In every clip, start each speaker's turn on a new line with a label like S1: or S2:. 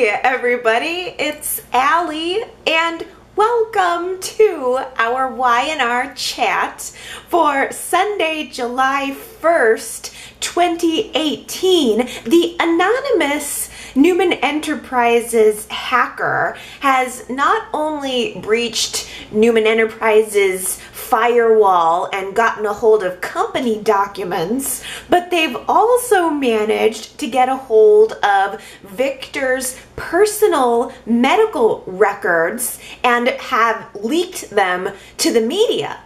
S1: Hey everybody, it's Allie and welcome to our Y&R Chat for Sunday, July 1st, 2018. The anonymous Newman Enterprises hacker has not only breached Newman Enterprises firewall and gotten a hold of company documents, but they've also managed to get a hold of Victor's personal medical records and have leaked them to the media.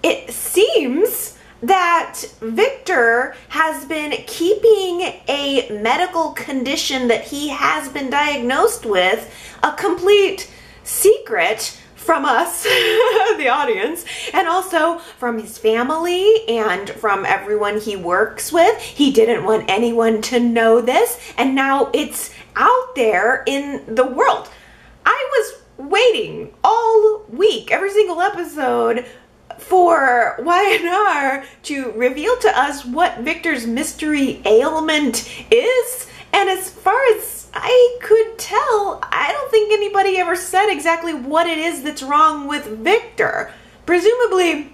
S1: It seems that Victor has been keeping a medical condition that he has been diagnosed with a complete secret from us, the audience, and also from his family and from everyone he works with. He didn't want anyone to know this, and now it's out there in the world. I was waiting all week, every single episode, for Y&R to reveal to us what Victor's mystery ailment is, and as far as I could tell, I don't think anybody ever said exactly what it is that's wrong with Victor. Presumably,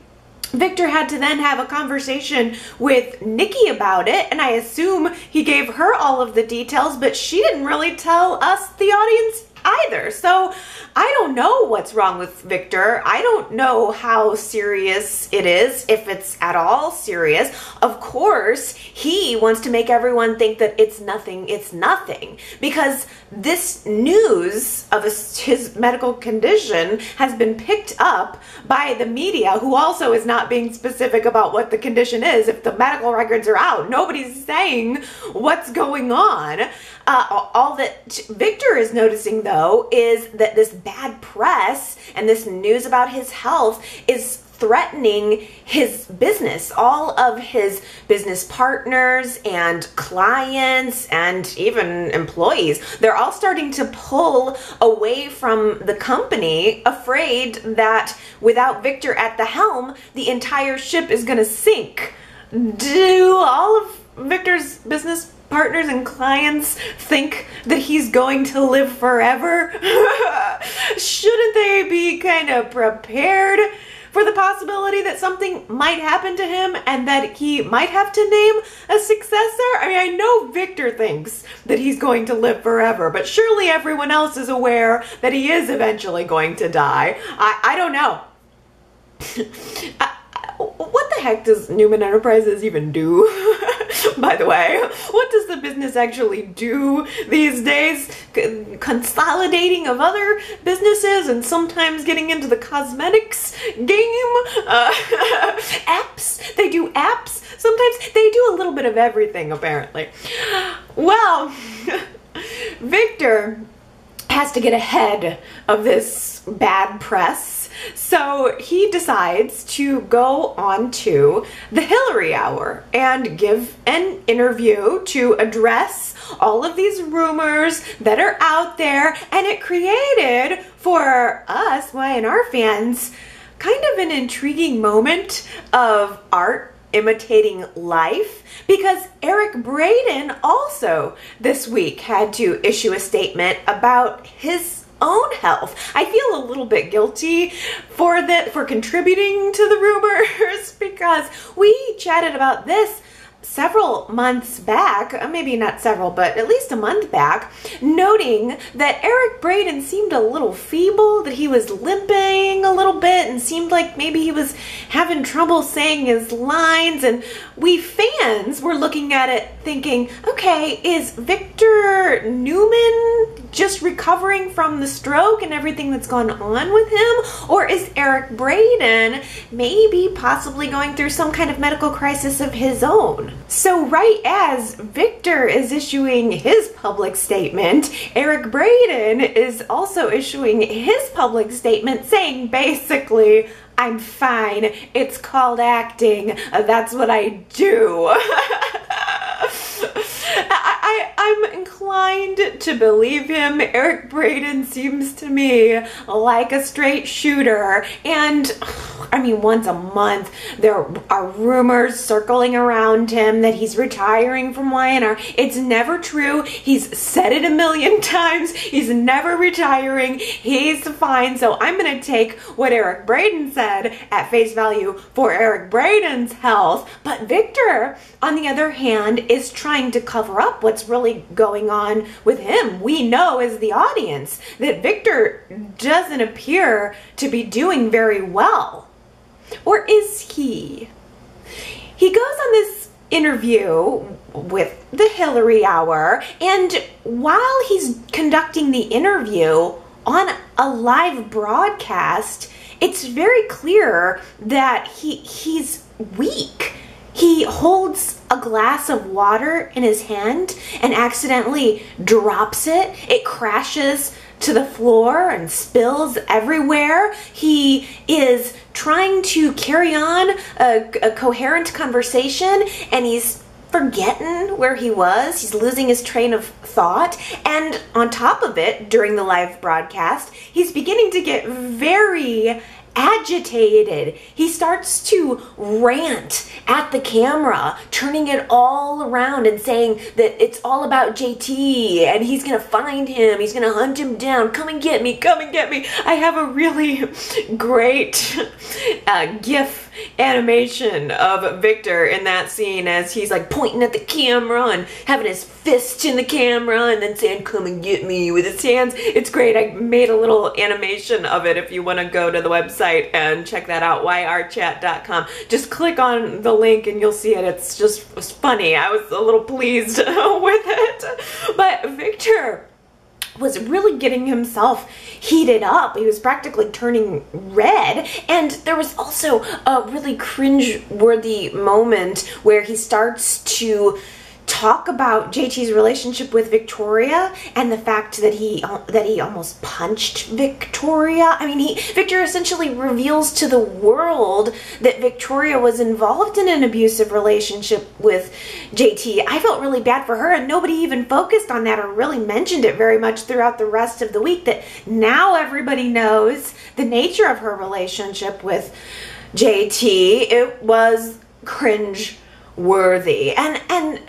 S1: Victor had to then have a conversation with Nikki about it, and I assume he gave her all of the details, but she didn't really tell us, the audience, either. So I don't know what's wrong with Victor. I don't know how serious it is, if it's at all serious. Of course, he wants to make everyone think that it's nothing, because this news of his medical condition has been picked up by the media, who also is not being specific about what the condition is. If the medical records are out, nobody's saying what's going on. All that Victor is noticing, though, is that this bad press and this news about his health is threatening his business. All of his business partners and clients and even employees, they're all starting to pull away from the company, afraid that without Victor at the helm, the entire ship is going to sink. Do all of Victor's business partners and clients think that he's going to live forever? Shouldn't they be kind of prepared for the possibility that something might happen to him and that he might have to name a successor? I mean, I know Victor thinks that he's going to live forever, but surely everyone else is aware that he is eventually going to die. I don't know. What the heck does Newman Enterprises even do? By the way, what does the business actually do these days? Consolidating of other businesses and sometimes getting into the cosmetics game? Apps? They do apps? Sometimes they do a little bit of everything, apparently. Well, Victor has to get ahead of this bad press. So he decides to go on to the Hillary Hour and give an interview to address all of these rumors that are out there. And it created, for us Y&R fans, kind of an intriguing moment of art imitating life, because Eric Braeden also this week had to issue a statement about his own health. I feel a little bit guilty for contributing to the rumors, because we chatted about this several months back, maybe not several, but at least a month back, noting that Eric Braeden seemed a little feeble, that he was limping a little bit and seemed like maybe he was having trouble saying his lines, and we fans were looking at it thinking, okay, is Victor Newman just recovering from the stroke and everything that's gone on with him? Or is Eric Braeden maybe possibly going through some kind of medical crisis of his own? So right as Victor is issuing his public statement, Eric Braeden is also issuing his public statement saying basically, I'm fine, it's called acting, that's what I do. I I'm inclined to believe him. Eric Braeden seems to me like a straight shooter. And I mean, once a month, there are rumors circling around him that he's retiring from Y&R. It's never true. He's said it a million times. He's never retiring. He's fine. So I'm going to take what Eric Braeden said at face value for Eric Braeden's health. But Victor, on the other hand, is trying to cover up what's really going on with him. We know as the audience that Victor doesn't appear to be doing very well. Or is he? He goes on this interview with the Hillary Hour, and while he's conducting the interview on a live broadcast, it's very clear that he's weak. He holds a glass of water in his hand and accidentally drops it. It crashes to the floor and spills everywhere. He is trying to carry on a coherent conversation, and he's forgetting where he was. He's losing his train of thought. And on top of it, during the live broadcast, he's beginning to get very agitated. He starts to rant at the camera, turning it all around and saying that it's all about JT and he's gonna find him, he's gonna hunt him down, come and get me, come and get me. I have a really great GIF animation of Victor in that scene as he's like pointing at the camera and having his fist in the camera and then saying come and get me with his hands. It's great. I made a little animation of it if you want to go to the website and check that out, yrchat.com. Just click on the link and you'll see it. It's just funny. I was a little pleased with it. But Victor was really getting himself heated up. He was practically turning red. And there was also a really cringe-worthy moment where he starts to talk about JT's relationship with Victoria and the fact that he almost punched Victoria. I mean, Victor essentially reveals to the world that Victoria was involved in an abusive relationship with JT. I felt really bad for her, and nobody even focused on that or really mentioned it very much throughout the rest of the week, that now everybody knows the nature of her relationship with JT. It was cringe-worthy. And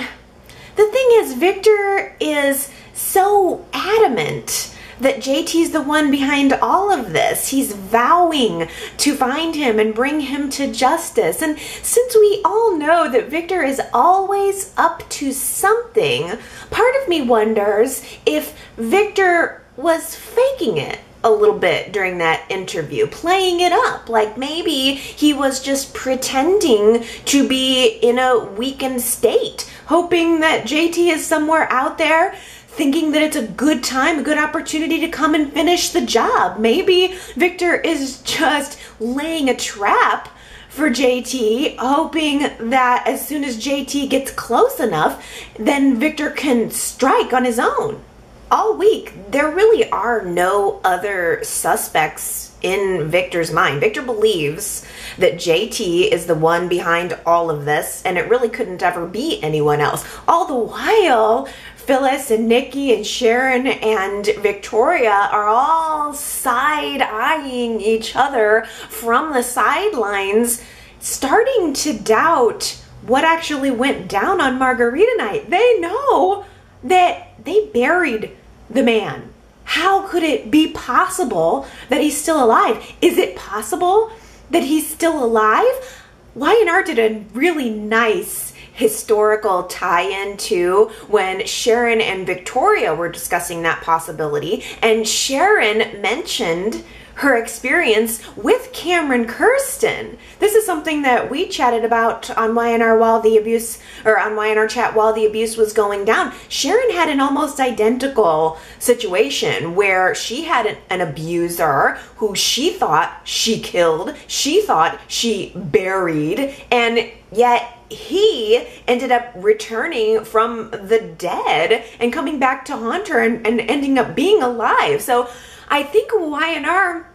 S1: the thing is, Victor is so adamant that JT's the one behind all of this. He's vowing to find him and bring him to justice. And since we all know that Victor is always up to something, part of me wonders if Victor was faking it a little bit during that interview, playing it up, like maybe he was just pretending to be in a weakened state, hoping that JT is somewhere out there, thinking that it's a good time, a good opportunity to come and finish the job. Maybe Victor is just laying a trap for JT, hoping that as soon as JT gets close enough, then Victor can strike on his own. All week, there really are no other suspects in Victor's mind. Victor believes that JT is the one behind all of this, and it really couldn't ever be anyone else. All the while, Phyllis and Nikki and Sharon and Victoria are all side-eyeing each other from the sidelines, starting to doubt what actually went down on Margarita night. They know that they buried the man. How could it be possible that he's still alive? Is it possible that he's still alive? Y&R did a really nice historical tie-in too when Sharon and Victoria were discussing that possibility, and Sharon mentioned her experience with Cameron Kirsten. This is something that we chatted about on Y&R while the abuse, or on Y&R Chat while the abuse was going down. Sharon had an almost identical situation where she had an abuser who she thought she killed, she thought she buried, and yet he ended up returning from the dead and coming back to haunt her and ending up being alive. So I think Y&R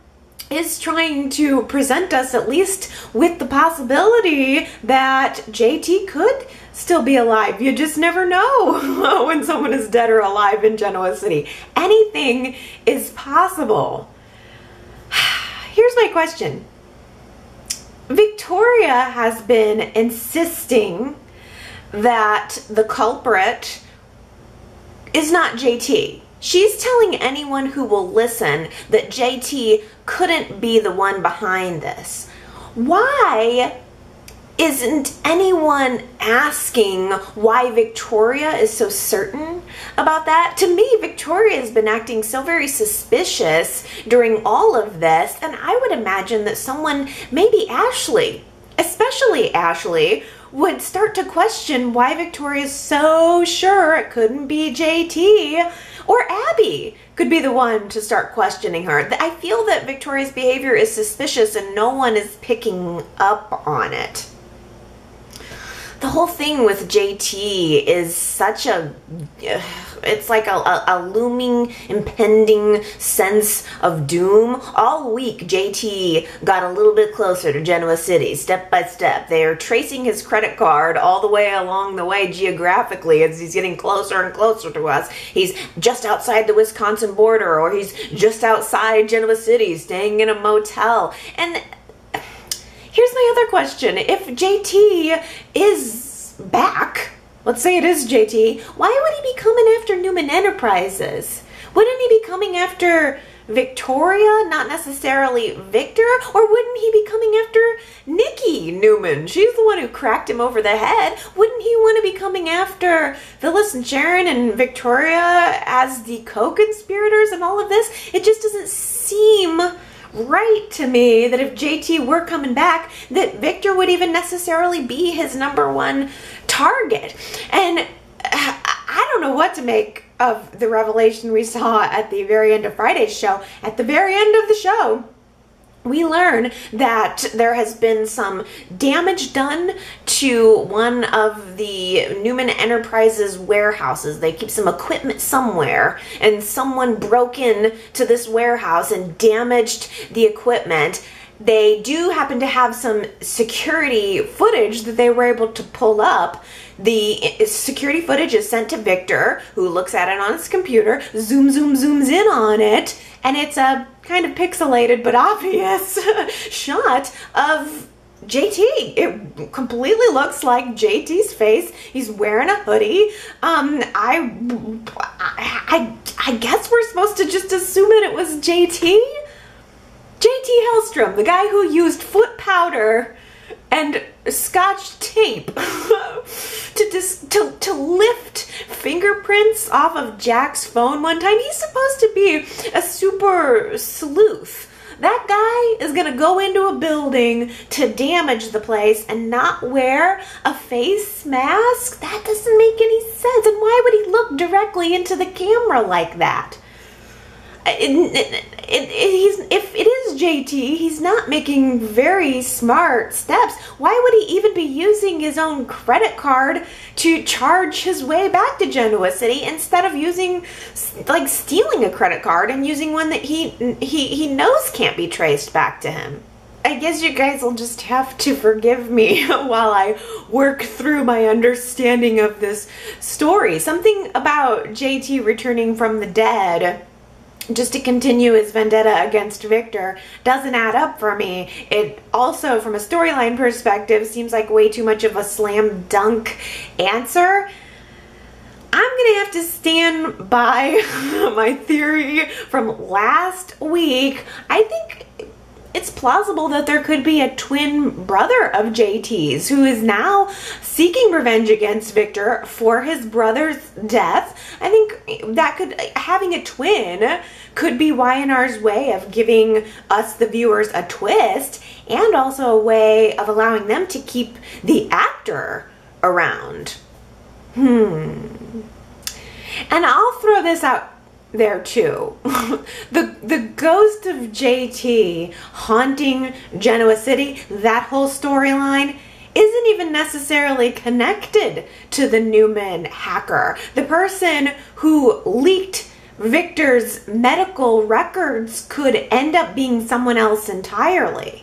S1: is trying to present us at least with the possibility that JT could still be alive. You just never know when someone is dead or alive in Genoa City. Anything is possible. Here's my question. Victoria has been insisting that the culprit is not JT. She's telling anyone who will listen that JT couldn't be the one behind this. Why isn't anyone asking why Victoria is so certain about that? To me, Victoria has been acting so very suspicious during all of this, and I would imagine that someone, maybe Ashley, especially Ashley, would start to question why Victoria's so sure it couldn't be JT. Or Abby could be the one to start questioning her. I feel that Victoria's behavior is suspicious and no one is picking up on it. The whole thing with JT is such a, it's like a looming, impending sense of doom. All week, JT got a little bit closer to Genoa City, step by step. They are tracing his credit card all the way along the way geographically as he's getting closer and closer to us. He's just outside the Wisconsin border, or he's just outside Genoa City, staying in a motel. And here's my other question. If JT is back, let's say it is JT, why would he be coming after Newman Enterprises? Wouldn't he be coming after Victoria, not necessarily Victor? Or wouldn't he be coming after Nikki Newman? She's the one who cracked him over the head. Wouldn't he want to be coming after Phyllis and Sharon and Victoria as the co-conspirators and all of this? It just doesn't seem right to me that if JT were coming back, that Victor would even necessarily be his #1 target. And I don't know what to make of the revelation we saw at the very end of Friday's show. At the very end of the show, we learn that there has been some damage done to one of the Newman Enterprises warehouses. They keep some equipment somewhere, and someone broke in to this warehouse and damaged the equipment. They do happen to have some security footage that they were able to pull up. The security footage is sent to Victor, who looks at it on his computer, zooms in on it, and it's a kind of pixelated but obvious shot of JT. It completely looks like JT's face. He's wearing a hoodie. I guess we're supposed to just assume that it was JT? JT Hellstrom, the guy who used foot powder and scotch tape to lift fingerprints off of Jack's phone one time. He's supposed to be a super sleuth. That guy is gonna go into a building to damage the place and not wear a face mask? That doesn't make any sense. And why would he look directly into the camera like that? If it is JT, he's not making very smart steps. Why would he even be using his own credit card to charge his way back to Genoa City instead of using, like, stealing a credit card and using one that he knows can't be traced back to him? I guess you guys will just have to forgive me while I work through my understanding of this story. Something about JT returning from the dead just to continue his vendetta against Victor doesn't add up for me. It also, from a storyline perspective, seems like way too much of a slam dunk answer. I'm gonna have to stand by my theory from last week. I think it's plausible that there could be a twin brother of JT's who is now seeking revenge against Victor for his brother's death. I think that having a twin could be Y&R's way of giving us, the viewers, a twist, and also a way of allowing them to keep the actor around. And I'll throw this out there too. The ghost of JT haunting Genoa City, that whole storyline isn't even necessarily connected to the Newman hacker. The person who leaked Victor's medical records could end up being someone else entirely.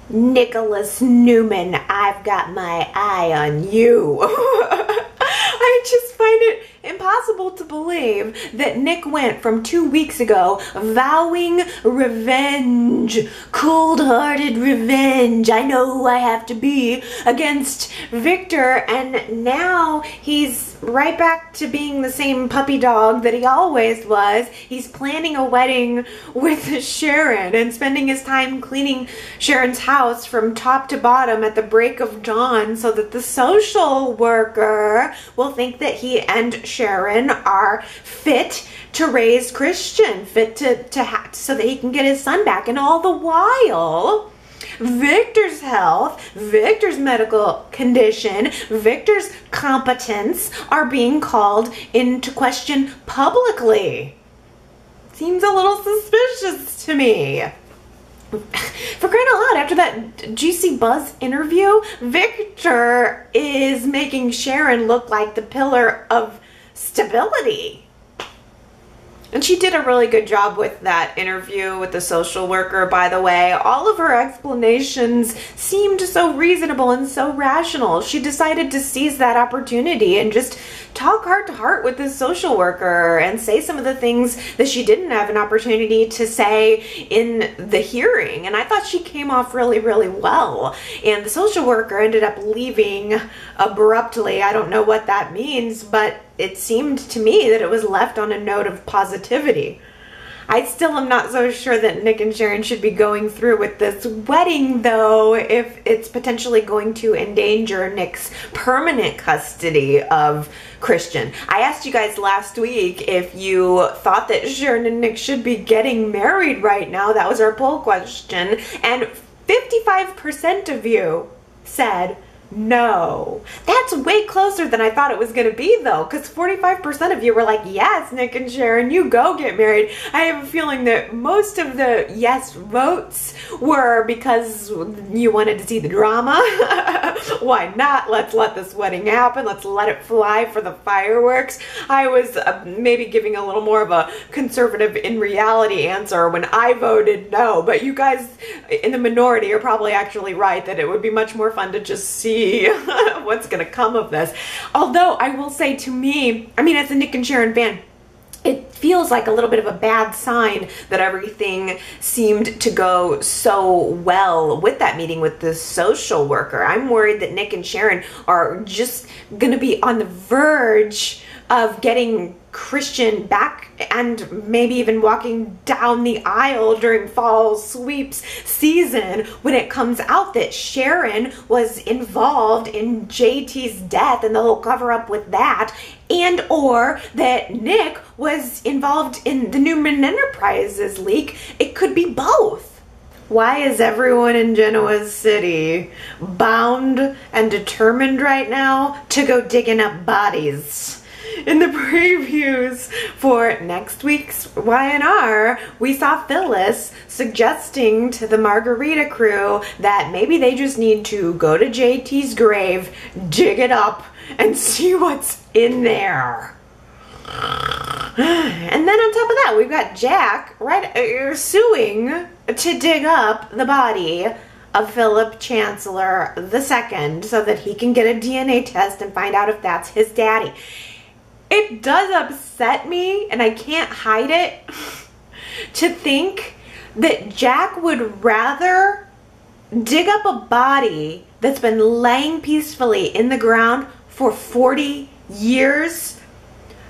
S1: Nicholas Newman, I've got my eye on you. I just find it impossible to believe that Nick went from 2 weeks ago vowing revenge, cold-hearted revenge, I know who I have to be, against Victor, and now he's right back to being the same puppy dog that he always was. He's planning a wedding with Sharon and spending his time cleaning Sharon's house from top to bottom at the break of dawn so that the social worker will think that he and Sharon are fit to raise Christian, fit so that he can get his son back. And all the while, Victor's health, Victor's medical condition, Victor's competence are being called into question publicly. Seems a little suspicious to me. For crying out loud, after that Juicy Buzz interview, Victor is making Sharon look like the pillar of stability. And she did a really good job with that interview with the social worker, by the way. All of her explanations seemed so reasonable and so rational. She decided to seize that opportunity and just talk heart to heart with this social worker and say some of the things that she didn't have an opportunity to say in the hearing. And I thought she came off really, really well. And the social worker ended up leaving abruptly. I don't know what that means, but it seemed to me that it was left on a note of positivity. I still am not so sure that Nick and Sharon should be going through with this wedding, though, if it's potentially going to endanger Nick's permanent custody of Christian. I asked you guys last week if you thought that Sharon and Nick should be getting married right now. That was our poll question. And 55% of you said no. That's way closer than I thought it was going to be, though, because 45% of you were like, yes, Nick and Sharon, you go get married. I have a feeling that most of the yes votes were because you wanted to see the drama. Why not? Let's let this wedding happen. Let's let it fly for the fireworks. I was maybe giving a little more of a conservative in reality answer when I voted no, but you guys in the minority are probably actually right that it would be much more fun to just see what's gonna come of this. Although I will say, to me, I mean, as a Nick and Sharon fan, it feels like a little bit of a bad sign that everything seemed to go so well with that meeting with the social worker. I'm worried that Nick and Sharon are just gonna be on the verge of getting Christian back and maybe even walking down the aisle during fall sweeps season when it comes out that Sharon was involved in JT's death and the whole cover up with that, and or that Nick was involved in the Newman Enterprises leak. It could be both. Why is everyone in Genoa City bound and determined right now to go digging up bodies? In the previews for next week's Y&R, we saw Phyllis suggesting to the Margarita crew that maybe they just need to go to JT's grave, dig it up, and see what's in there. And then on top of that, we've got Jack suing to dig up the body of Phillip Chancellor II so that he can get a DNA test and find out if that's his daddy. It does upset me, and I can't hide it, to think that Jack would rather dig up a body that's been laying peacefully in the ground for 40 years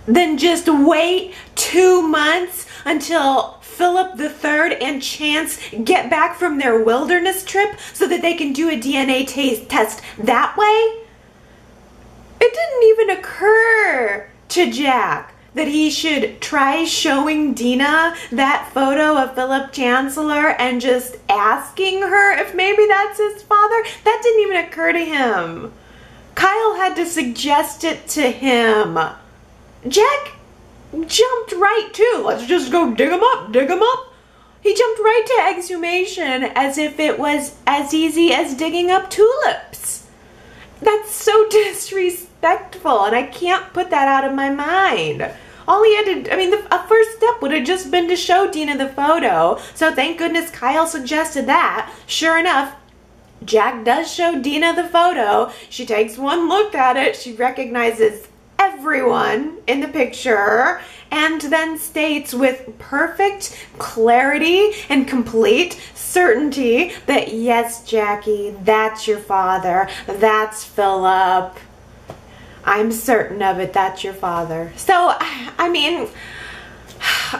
S1: than just wait 2 months until Philip III and Chance get back from their wilderness trip so that they can do a DNA test that way. It didn't even occur to Jack that he should try showing Dina that photo of Phillip Chancellor and just asking her if maybe that's his father. That didn't even occur to him. Kyle had to suggest it to him. Jack jumped right to, let's just go dig him up, dig him up. He jumped right to exhumation as if it was as easy as digging up tulips. That's so disrespectful, and I can't put that out of my mind. All he had to, I mean, a first step had just been to show Dina the photo. So thank goodness Kyle suggested that. Sure enough, Jack does show Dina the photo. She takes one look at it. She recognizes everyone in the picture and then states with perfect clarity and complete certainty that yes, Jackie, that's your father. That's Phillip. I'm certain of it. That's your father. So, I mean,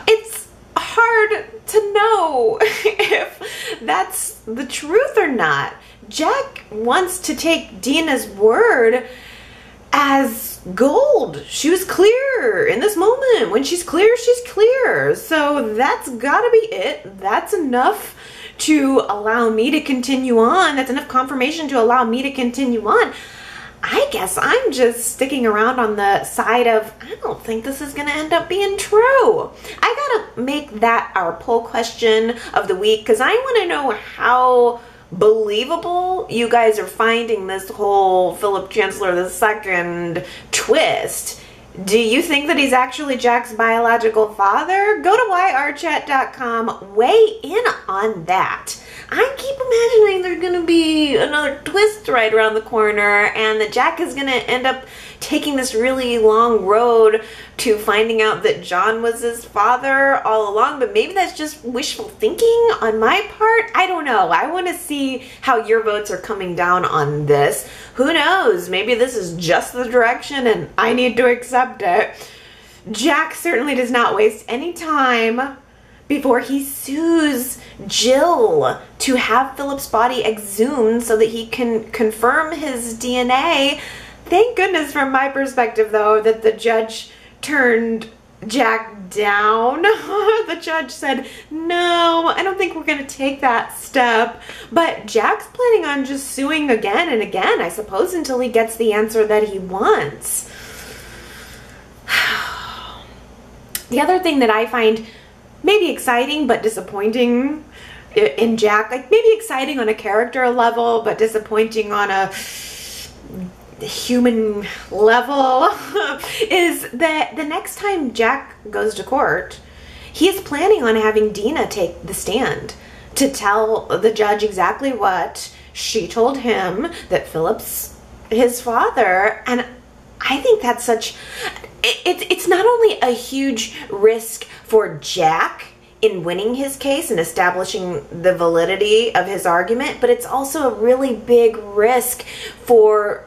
S1: it's hard to know if that's the truth or not. Jack wants to take Dina's word as gold. She was clear in this moment. When she's clear, she's clear. So that's gotta be it. That's enough to allow me to continue on. That's enough confirmation to allow me to continue on. I guess I'm just sticking around on the side of, I don't think this is going to end up being true. I got to make that our poll question of the week because I want to know how believable you guys are finding this whole Phillip Chancellor II twist. Do you think that he's actually Jack's biological father? Go to yrchat.com, weigh in on that. I keep imagining there's going to be another twist right around the corner and that Jack is going to end up taking this really long road to finding out that John was his father all along, but maybe that's just wishful thinking on my part. I don't know. I want to see how your votes are coming down on this. Who knows? Maybe this is just the direction and I need to accept it. Jack certainly does not waste any time before he sues Jill to have Phillip's body exhumed so that he can confirm his DNA. Thank goodness from my perspective, though, that the judge turned Jack down. The judge said, no, I don't think we're going to take that step. But Jack's planning on just suing again and again, I suppose, until he gets the answer that he wants. The other thing that I find maybe exciting but disappointing in Jack, like maybe exciting on a character level but disappointing on a human level, is that the next time Jack goes to court, he is planning on having Dina take the stand to tell the judge exactly what she told him, that Phillip's his father. And I think that's such, it's not only a huge risk for Jack in winning his case and establishing the validity of his argument, but it's also a really big risk for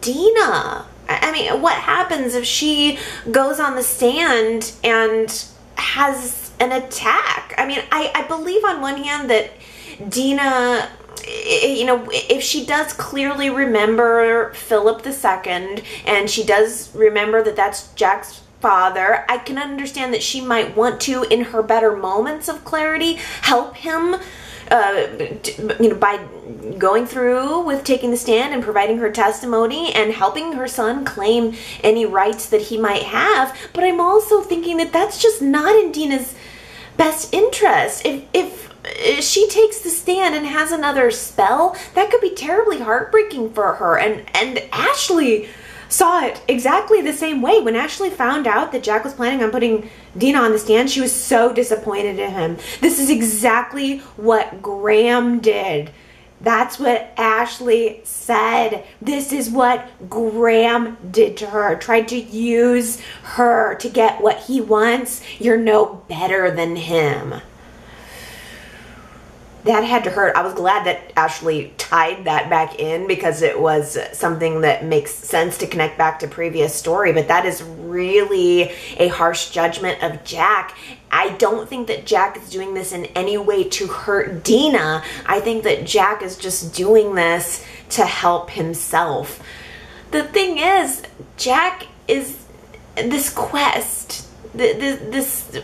S1: Dina. I mean, what happens if she goes on the stand and has an attack? I mean, I believe on one hand that Dina, you know, if she does clearly remember Phillip II and she does remember that that's Jack's father, I can understand that she might want to, in her better moments of clarity, help him, you know, by going through with taking the stand and providing her testimony and helping her son claim any rights that he might have. But I'm also thinking that that's just not in Dina's best interest. If she takes the stand and has another spell, that could be terribly heartbreaking for her. And Ashley saw it exactly the same way. When Ashley found out that Jack was planning on putting Dina on the stand, she was so disappointed in him. This is exactly what Graham did. That's what Ashley said. This is what Graham did to her. Tried to use her to get what he wants. You're no better than him. That had to hurt. I was glad that Ashley tied that back in because it was something that makes sense to connect back to previous story, but that is really a harsh judgment of Jack. I don't think that Jack is doing this in any way to hurt Dina. I think that Jack is just doing this to help himself. The thing is, Jack is this quest, this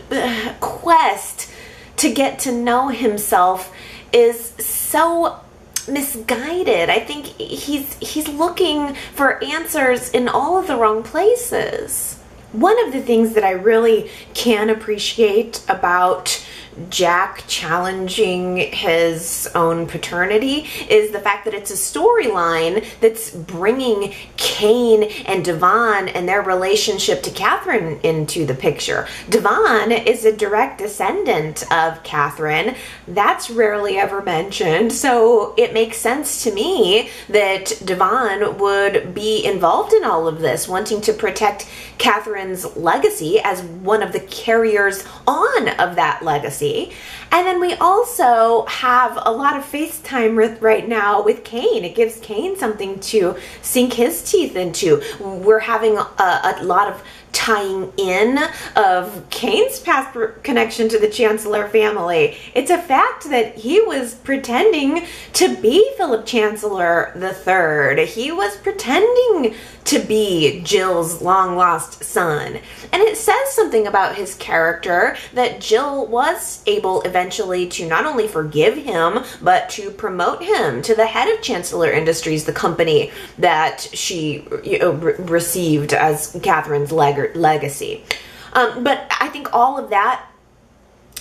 S1: quest to get to know himself is so misguided. I think he's looking for answers in all of the wrong places. One of the things that I really can appreciate about Jack challenging his own paternity is the fact that it's a storyline that's bringing Cain and Devon and their relationship to Catherine into the picture. Devon is a direct descendant of Catherine. That's rarely ever mentioned, so it makes sense to me that Devon would be involved in all of this, wanting to protect Catherine's legacy as one of the carriers on of that legacy. And then we also have a lot of FaceTime right now with Cain. It gives Cain something to sink his teeth into. We're having a lot of tying in of Cain's past connection to the Chancellor family. It's a fact that he was pretending to be Phillip Chancellor III. He was pretending to be Jill's long-lost son. And it says something about his character that Jill was able eventually to not only forgive him, but to promote him to the head of Chancellor Industries, the company that she received as Catherine's legacy. But I think all of that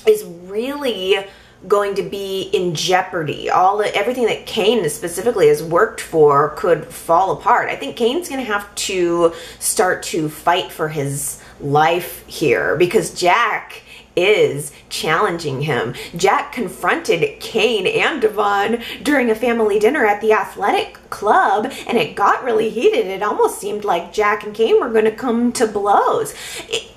S1: is really going to be in jeopardy. Everything that Cain specifically has worked for could fall apart. I think Cain's going to have to start to fight for his life here because Jack is challenging him. Jack confronted Cain and Devon during a family dinner at the athletic club, and it got really heated. It almost seemed like Jack and Cain were going to come to blows.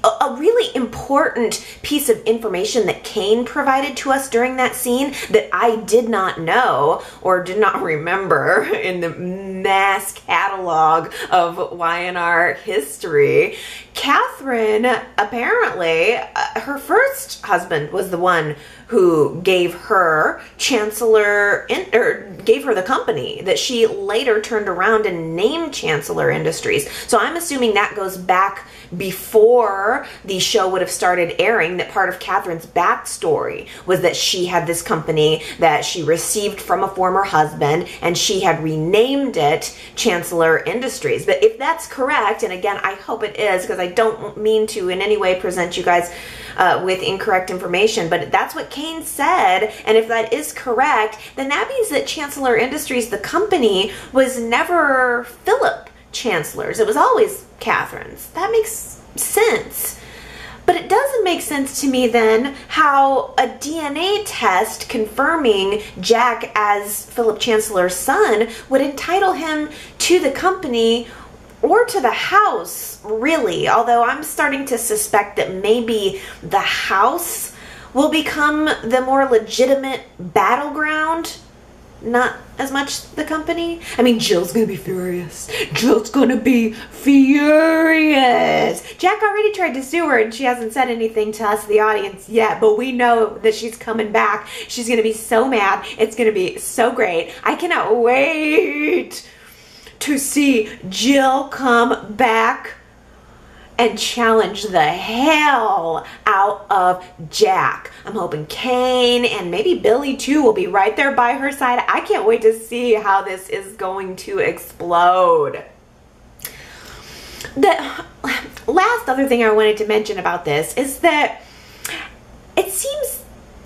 S1: A really important piece of information that Cain provided to us during that scene that I did not know or did not remember in the mass catalog of Y&R history. Catherine, apparently, her first husband was the one who gave her gave her the company that she later turned around and named Chancellor Industries. So I'm assuming that goes back before the show would have started airing, that part of Catherine's backstory was that she had this company that she received from a former husband and she had renamed it Chancellor Industries. But if that's correct, and again, I hope it is because I don't mean to in any way present you guys with incorrect information, but that's what Cain said, and if that is correct, then that means that Chancellor Industries, the company, was never Phillip Chancellor's. It was always Catherine's. That makes sense. But it doesn't make sense to me then how a DNA test confirming Jack as Phillip Chancellor's son would entitle him to the company or to the house, really. Although I'm starting to suspect that maybe the house will become the more legitimate battleground, not as much the company. I mean, Jill's gonna be furious. Jill's gonna be furious. Jack already tried to sue her and she hasn't said anything to us, the audience, yet, but we know that she's coming back. She's gonna be so mad. It's gonna be so great. I cannot wait to see Jill come back and challenge the hell out of Jack. I'm hoping Cain and maybe Billy too will be right there by her side. I can't wait to see how this is going to explode. The last other thing I wanted to mention about this is that it seems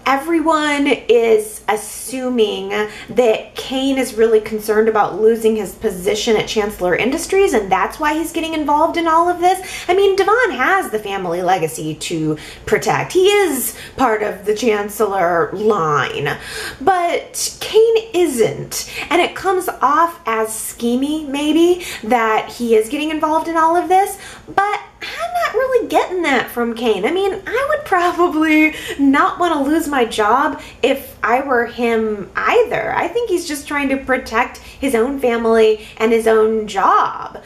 S1: everyone is assuming that Cain is really concerned about losing his position at Chancellor Industries, and that's why he's getting involved in all of this. I mean, Devon has the family legacy to protect. He is part of the Chancellor line, but Cain isn't, and it comes off as schemy, maybe, that he is getting involved in all of this, but I'm not really getting that from Cain. I mean, I would probably not want to lose my job if I were him either. I think he's just trying to protect his own family and his own job.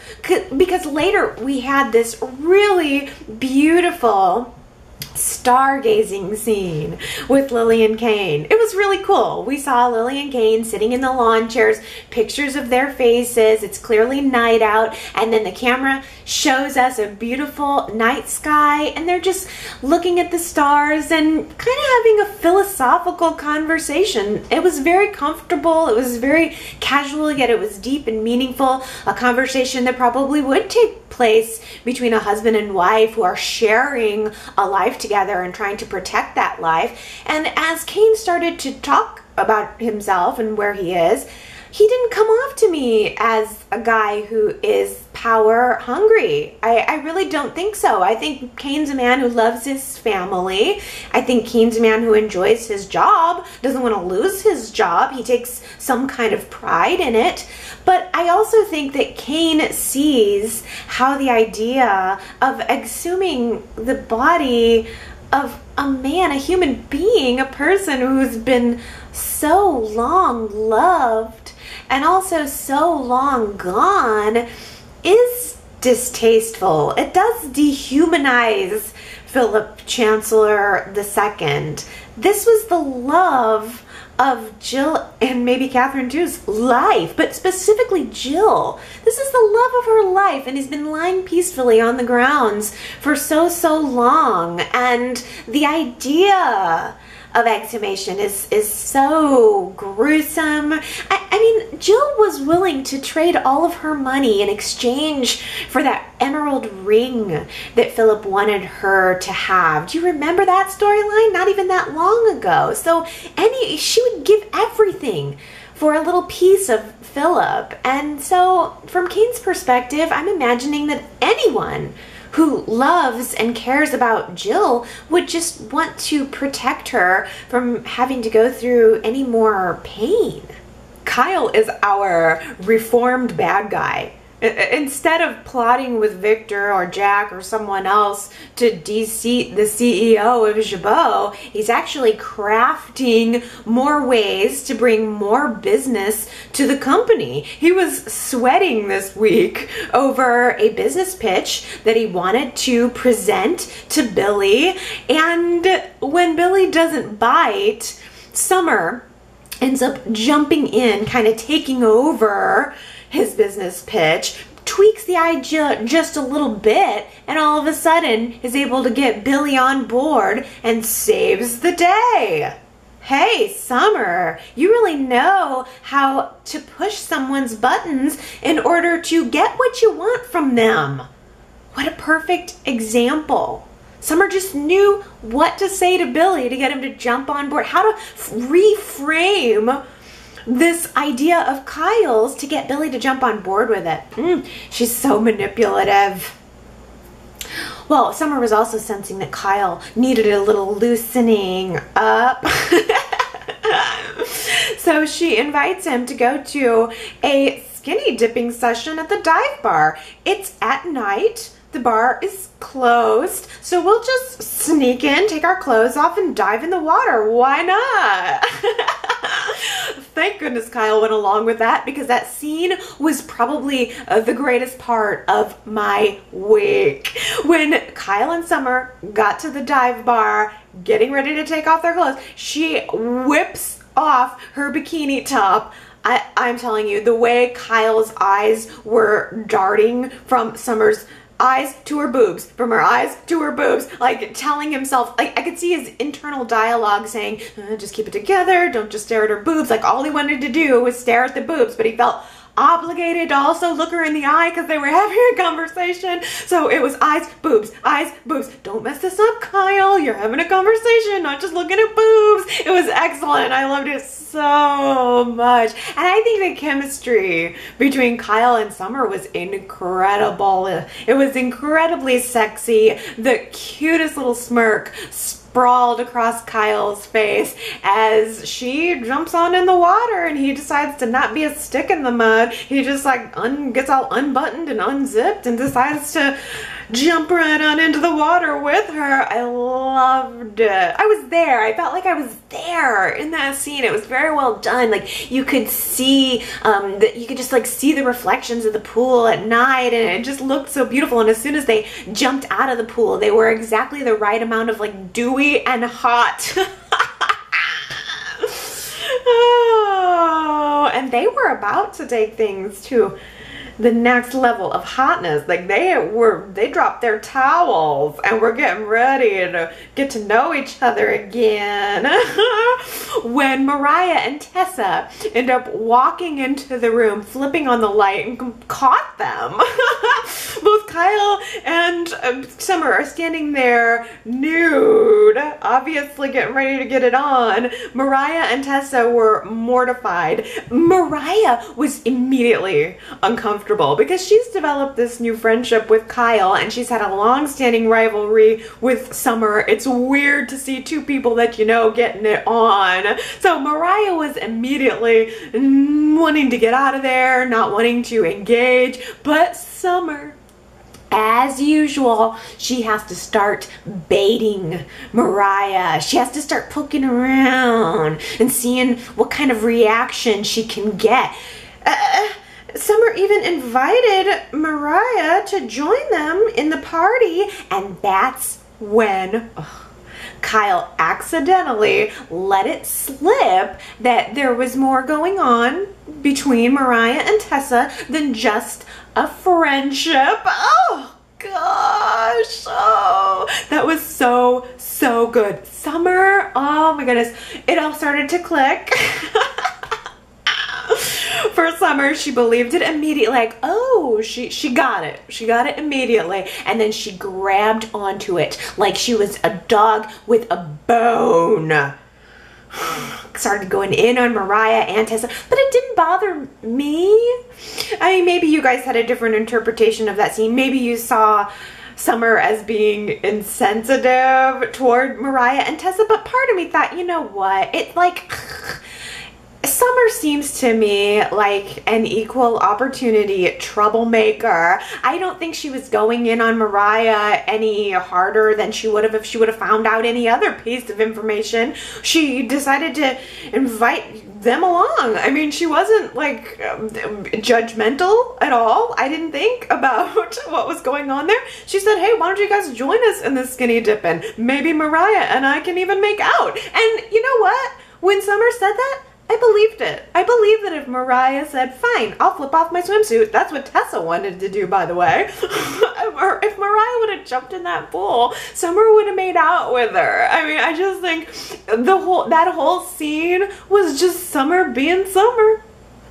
S1: Because later we had this really beautiful stargazing scene with Lily and Cain. It was really cool. We saw Lily and Cain sitting in the lawn chairs, pictures of their faces. It's clearly night out, and then the camera shows us a beautiful night sky, and they're just looking at the stars and kind of having a philosophical conversation. It was very comfortable. It was very casual, yet it was deep and meaningful. A conversation that probably would take place between a husband and wife who are sharing a life together and trying to protect that life. And as Cain started to talk about himself and where he is, he didn't come off to me as a guy who is power hungry. I really don't think so. I think Cain's a man who loves his family. I think Cain's a man who enjoys his job, doesn't want to lose his job. He takes some kind of pride in it. But I also think that Cain sees how the idea of exhuming the body of a man, a human being, a person who's been so long loved and also so long gone is distasteful. It does dehumanize Phillip Chancellor II. This was the love of Jill and maybe Catherine too's life, but specifically Jill. This is the love of her life, and he's been lying peacefully on the grounds for so long. And the idea of exhumation is so gruesome. I mean, Jill was willing to trade all of her money in exchange for that emerald ring that Philip wanted her to have. Do you remember that storyline? Not even that long ago. So she would give everything for a little piece of Philip. And so from Cain's perspective, I'm imagining that anyone who loves and cares about Jill would just want to protect her from having to go through any more pain. Kyle is our reformed bad guy. Instead of plotting with Victor or Jack or someone else to de-seat the CEO of Jabot, he's actually crafting more ways to bring more business to the company. He was sweating this week over a business pitch that he wanted to present to Billy, and when Billy doesn't bite, Summer ends up jumping in, kind of taking over his business pitch, tweaks the idea just a little bit, and all of a sudden is able to get Billy on board and saves the day. Hey, Summer, you really know how to push someone's buttons in order to get what you want from them. What a perfect example. Summer just knew what to say to Billy to get him to jump on board, how to reframe this idea of Kyle's to get Billy to jump on board with it. She's so manipulative. Well, Summer was also sensing that Kyle needed a little loosening up. So she invites him to go to a skinny dipping session at the dive bar. It's at night. The bar is closed, so we'll just sneak in, take our clothes off, and dive in the water. Why not? Thank goodness Kyle went along with that, because that scene was probably the greatest part of my week. When Kyle and Summer got to the dive bar, getting ready to take off their clothes, she whips off her bikini top. I'm telling you, the way Kyle's eyes were darting from Summer's eyes to her boobs, from her eyes to her boobs, like telling himself, like I could see his internal dialogue saying, just keep it together, don't just stare at her boobs. Like all he wanted to do was stare at the boobs, but he felt obligated to also look her in the eye because they were having a conversation. So it was eyes, boobs, eyes, boobs. Don't mess this up, Kyle. You're having a conversation, not just looking at boobs. It was excellent. I loved it so much. And I think the chemistry between Kyle and Summer was incredible. It was incredibly sexy. The cutest little smirk sprawled across Kyle's face as she jumps on in the water, and he decides to not be a stick in the mud. He just like gets all unbuttoned and unzipped and decides to jump right on into the water with her. I loved it. I was there. I felt like I was there in that scene. It was very well done. Like you could see you could just like see the reflections of the pool at night, and it just looked so beautiful. And as soon as they jumped out of the pool, they were exactly the right amount of like dewy and hot. Oh, and they were about to take things to the next level of hotness. Like they dropped their towels and we're getting ready to get to know each other again. when Mariah and Tessa end up walking into the room, flipping on the light, and caught them. Both Kyle and Summer are standing there nude, obviously getting ready to get it on. Mariah and Tessa were mortified. Mariah was immediately uncomfortable because she's developed this new friendship with Kyle and she's had a long-standing rivalry with Summer. It's weird to see two people that you know getting it on. So Mariah was immediately wanting to get out of there, not wanting to engage, but Summer, as usual, she has to start baiting Mariah. She has to start poking around and seeing what kind of reaction she can get. Summer even invited Mariah to join them in the party, and that's when Kyle accidentally let it slip that there was more going on between Mariah and Tessa than just a friendship. Oh gosh, oh, that was so good. Summer, oh my goodness, it all started to click. For Summer, she believed it immediately, like, oh, she got it. She got it immediately. And then she grabbed onto it like she was a dog with a bone. Started going in on Mariah and Tessa, but it didn't bother me. I mean, maybe you guys had a different interpretation of that scene. Maybe you saw Summer as being insensitive toward Mariah and Tessa, but part of me thought, you know what? It's like, Summer seems to me like an equal opportunity troublemaker. I don't think she was going in on Mariah any harder than she would have if she would have found out any other piece of information. She decided to invite them along. I mean, she wasn't like judgmental at all. I didn't think about what was going on there. She said, hey, why don't you guys join us in this skinny dipping? Maybe Mariah and I can even make out. And you know what? When Summer said that, I believed it. I believed that if Mariah said, fine, I'll flip off my swimsuit. That's what Tessa wanted to do, by the way. Or if Mariah would have jumped in that pool, Summer would have made out with her. I mean, I just think that whole scene was just Summer being Summer.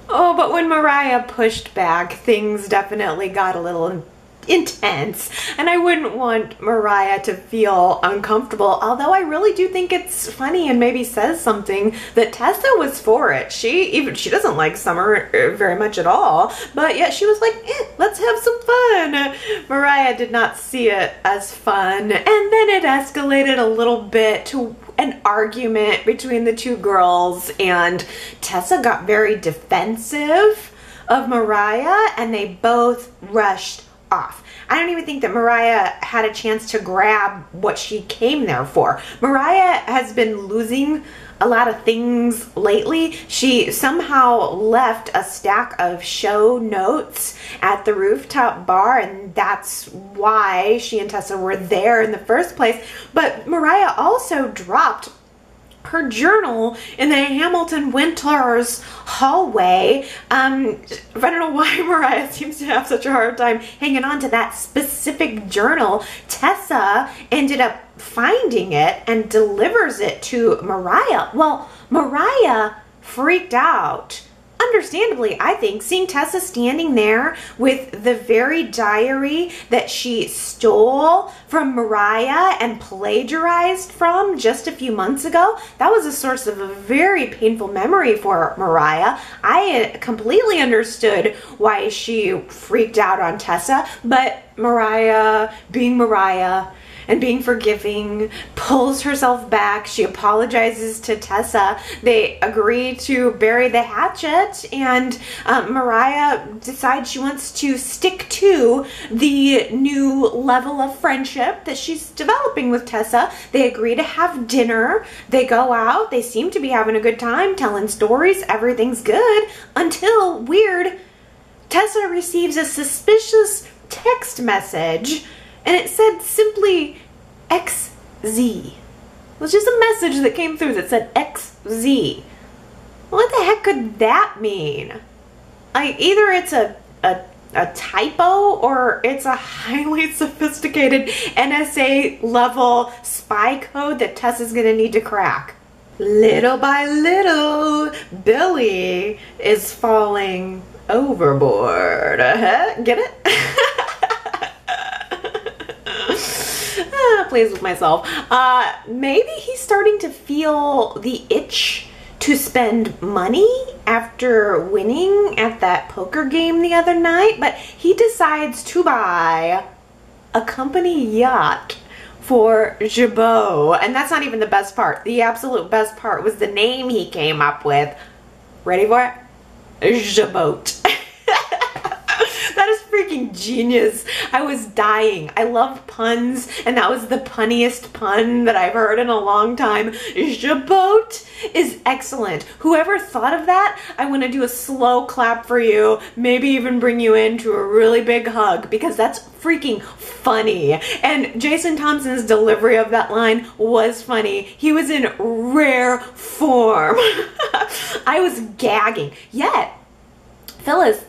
S1: Oh, but when Mariah pushed back, things definitely got a little intense, and I wouldn't want Mariah to feel uncomfortable, although I really do think it's funny and maybe says something that Tessa was for it. She doesn't like Summer very much at all, but yet she was like, let's have some fun. Mariah did not see it as fun, and then it escalated a little bit to an argument between the two girls, and Tessa got very defensive of Mariah, and they both rushed off. I don't even think that Mariah had a chance to grab what she came there for. Mariah has been losing a lot of things lately. She somehow left a stack of show notes at the rooftop bar, and that's why she and Tessa were there in the first place. But Mariah also dropped her journal in the Hamilton Winters hallway. I don't know why Mariah seems to have such a hard time hanging on to that specific journal. Tessa ended up finding it and delivers it to Mariah. Well, Mariah freaked out. Understandably, I think, seeing Tessa standing there with the very diary that she stole from Mariah and plagiarized from just a few months ago, that was a source of a very painful memory for Mariah. I completely understood why she freaked out on Tessa, but Mariah, being Mariah, and being forgiving, pulls herself back. She apologizes to Tessa. They agree to bury the hatchet, and Mariah decides she wants to stick to the new level of friendship that she's developing with Tessa. They agree to have dinner. They go out. They seem to be having a good time, telling stories. Everything's good until, weird, Tessa receives a suspicious text message, and it said simply XZ. It was just a message that came through that said XZ. What the heck could that mean? Either it's a typo or it's a highly sophisticated NSA level spy code that Tessa's gonna need to crack. little by little, Billy is falling overboard. Get it? Pleased with myself. Maybe he's starting to feel the itch to spend money after winning at that poker game the other night, but he decides to buy a company yacht for Jabot. And that's not even the best part. The absolute best part was the name he came up with. Ready for it? Jabot. That is freaking genius. I was dying. I love puns, and that was the punniest pun that I've heard in a long time. Jabot is excellent. Whoever thought of that, I want to do a slow clap for you, maybe even bring you into a really big hug, because that's freaking funny. And Jason Thompson's delivery of that line was funny. He was in rare form. I was gagging. Yet, Phyllis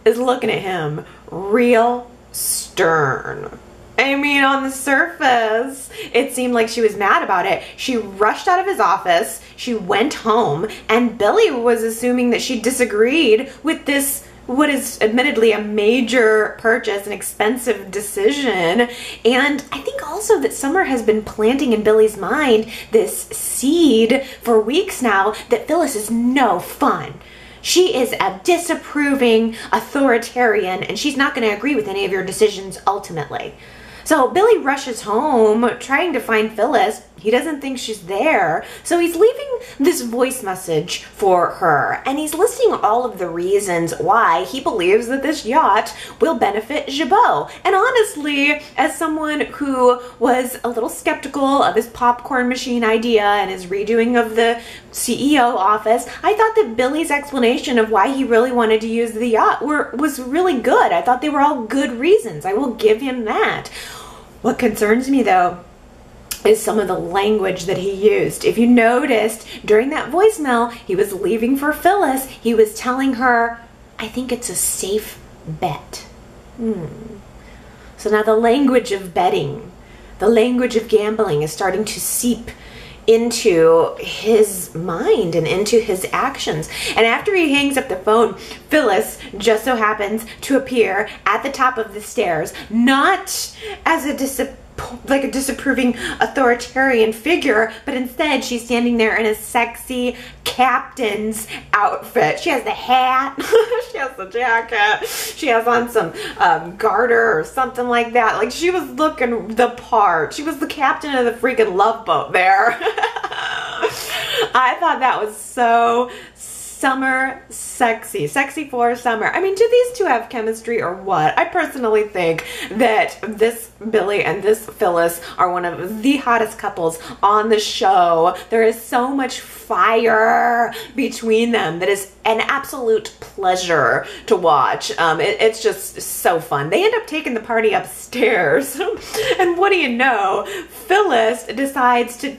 S1: is looking at him real stern. I mean, on the surface, it seemed like she was mad about it. She rushed out of his office, she went home, and Billy was assuming that she disagreed with this, what is admittedly a major purchase, an expensive decision. And I think also that Summer has been planting in Billy's mind this seed for weeks now that Phyllis is no fun. She is a disapproving authoritarian, and she's not going to agree with any of your decisions ultimately. So Billy rushes home trying to find Phyllis. He doesn't think she's there. So he's leaving this voice message for her, and he's listing all of the reasons why he believes that this yacht will benefit Jabot. And honestly, as someone who was a little skeptical of his popcorn machine idea and his redoing of the CEO office, I thought that Billy's explanation of why he really wanted to use the yacht was really good. I thought they were all good reasons. I will give him that. What concerns me, though, is some of the language that he used. If you noticed, during that voicemail, he was leaving for Phyllis. He was telling her, I think it's a safe bet. So now the language of betting, the language of gambling is starting to seep into his mind and into his actions. And after he hangs up the phone, Phyllis just so happens to appear at the top of the stairs, not as a disapproving authoritarian figure, but instead she's standing there in a sexy captain's outfit. She has the hat, she has the jacket, she has on some garter or something like that. Like, she was looking the part. She was the captain of the freaking Love Boat there. I thought that was so Summer sexy for Summer. I mean, do these two have chemistry or what? I personally think that this Billy and this Phyllis are one of the hottest couples on the show. There is so much fire between them that is an absolute pleasure to watch. It's just so fun. They end up taking the party upstairs. And what do you know? Phyllis decides to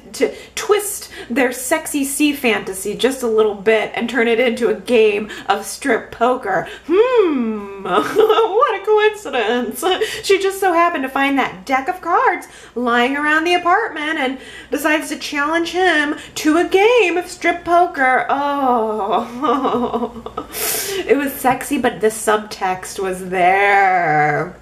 S1: twist their sexy sea fantasy just a little bit and turn it into a game of strip poker. What a coincidence. She just so happened to find that deck of cards lying around the apartment and decides to challenge him to a game of strip poker. Oh, it was sexy, but the subtext was there.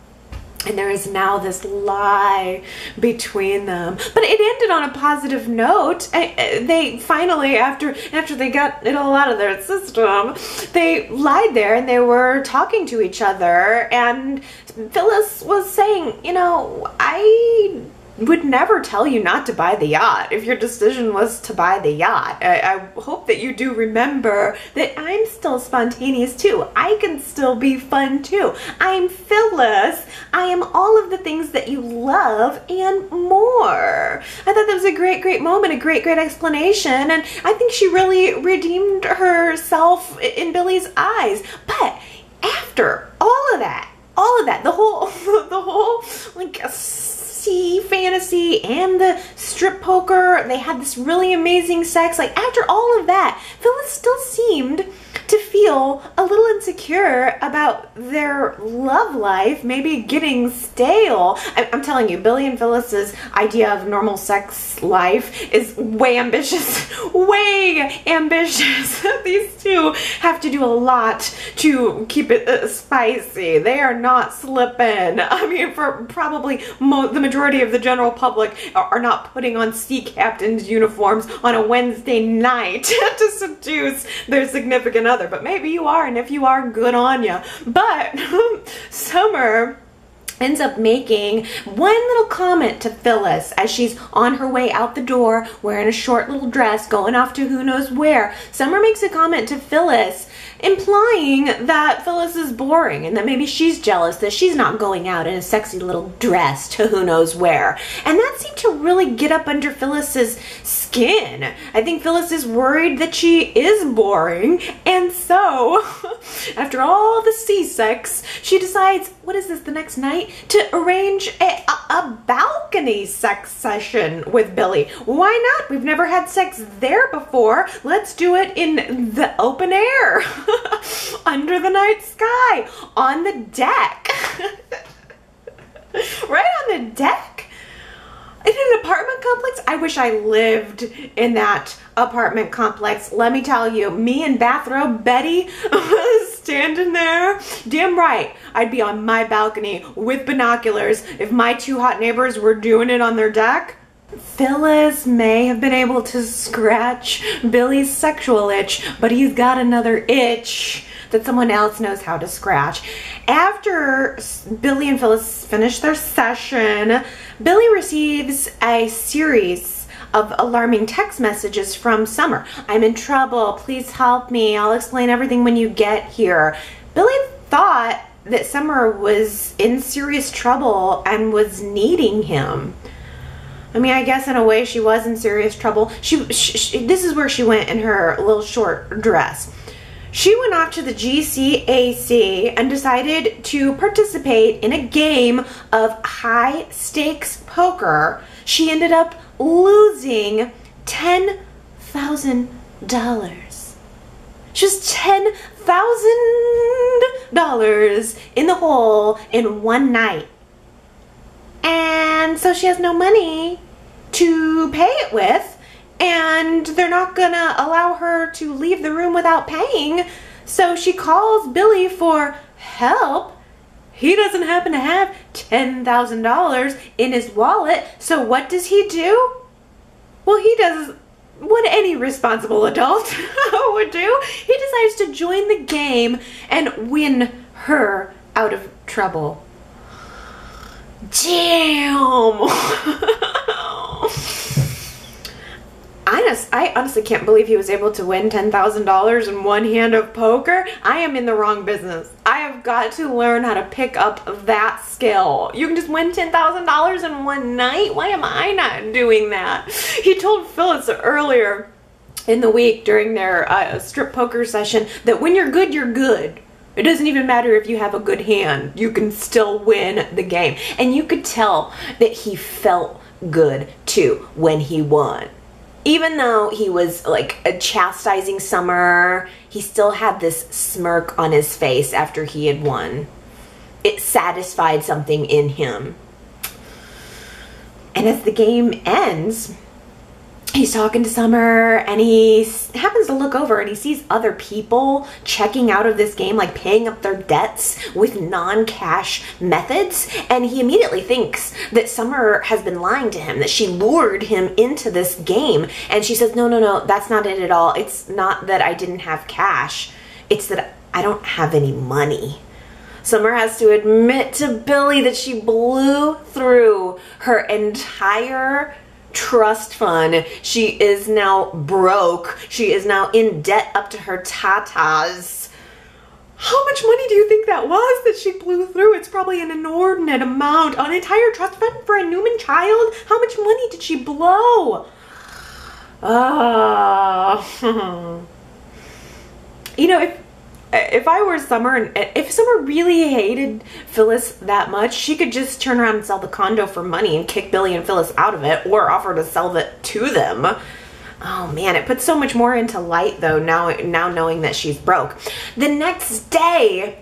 S1: And there is now this lie between them. But it ended on a positive note. They finally, after they got it all out of their system, they lied there and they were talking to each other. And Phyllis was saying, you know, I would never tell you not to buy the yacht if your decision was to buy the yacht. I hope that you do remember that I'm still spontaneous too. I can still be fun too. I'm Phyllis. I am all of the things that you love and more. I thought that was a great moment, a great explanation, and I think she really redeemed herself in Billy's eyes. But after all of that, the whole like sea fantasy and the strip poker, they had this really amazing sex. Like, after all of that, Phyllis still seemed to feel a little insecure about their love life maybe getting stale. I'm telling you, Billy and Phyllis's idea of normal sex life is way ambitious. Way ambitious. These two have to do a lot to keep it spicy. They are not slipping. I mean, for probably the majority of the general public are not putting on sea captain's uniforms on a Wednesday night to seduce their significant other. But maybe you are, and if you are, good on you. But Summer ends up making one little comment to Phyllis as she's on her way out the door wearing a short little dress going off to who knows where. Summer makes a comment to Phyllis implying that Phyllis is boring and that maybe she's jealous that she's not going out in a sexy little dress to who knows where. And that seemed to really get up under Phyllis's skin. I think Phyllis is worried that she is boring, and so after all the sex, she decides, what is this, the next night, to arrange a balcony sex session with Billy. Why not? We've never had sex there before. Let's do it in the open air. Under the night sky, on the deck. Right on the deck. In an apartment complex. I wish I lived in that apartment complex. Let me tell you, me and bathrobe Betty was standing there. Damn right, I'd be on my balcony with binoculars if my two hot neighbors were doing it on their deck. Phyllis may have been able to scratch Billy's sexual itch, but he's got another itch that someone else knows how to scratch. After Billy and Phyllis finish their session, Billy receives a series of alarming text messages from Summer. I'm in trouble. Please help me. I'll explain everything when you get here. Billy thought that Summer was in serious trouble and was needing him. I mean, I guess in a way she was in serious trouble. This is where she went in her little short dress. She went off to the GCAC and decided to participate in a game of high stakes poker. She ended up losing $10,000. Just $10,000 in the hole in one night. And so she has no money to pay it with, and they're not gonna allow her to leave the room without paying. So she calls Billy for help. He doesn't happen to have $10,000 in his wallet, so what does he do? Well, he does what any responsible adult would do. He decides to join the game and win her out of trouble. Damn! I honestly can't believe he was able to win $10,000 in one hand of poker. I am in the wrong business. I have got to learn how to pick up that skill. You can just win $10,000 in one night? Why am I not doing that? He told Phyllis earlier in the week during their strip poker session that when you're good, you're good. It doesn't even matter if you have a good hand. You can still win the game. And you could tell that he felt good too when he won. Even though he was like chastising Summer, he still had this smirk on his face after he had won. It satisfied something in him. And as the game ends, he's talking to Summer, and he happens to look over and he sees other people checking out of this game, like paying up their debts with non-cash methods. And he immediately thinks that Summer has been lying to him, that she lured him into this game. And she says, no, that's not it at all. It's not that I didn't have cash. It's that I don't have any money. Summer has to admit to Billy that she blew through her entire trust fund. She is now broke. She is now in debt up to her tatas. How much money do you think that was that she blew through? It's probably an inordinate amount. An entire trust fund for a Newman child? How much money did she blow? You know, if I were Summer, and if Summer really hated Phyllis that much, she could just turn around and sell the condo for money and kick Billy and Phyllis out of it, or offer to sell it to them. Oh man, it puts so much more into light though, now knowing that she's broke. The next day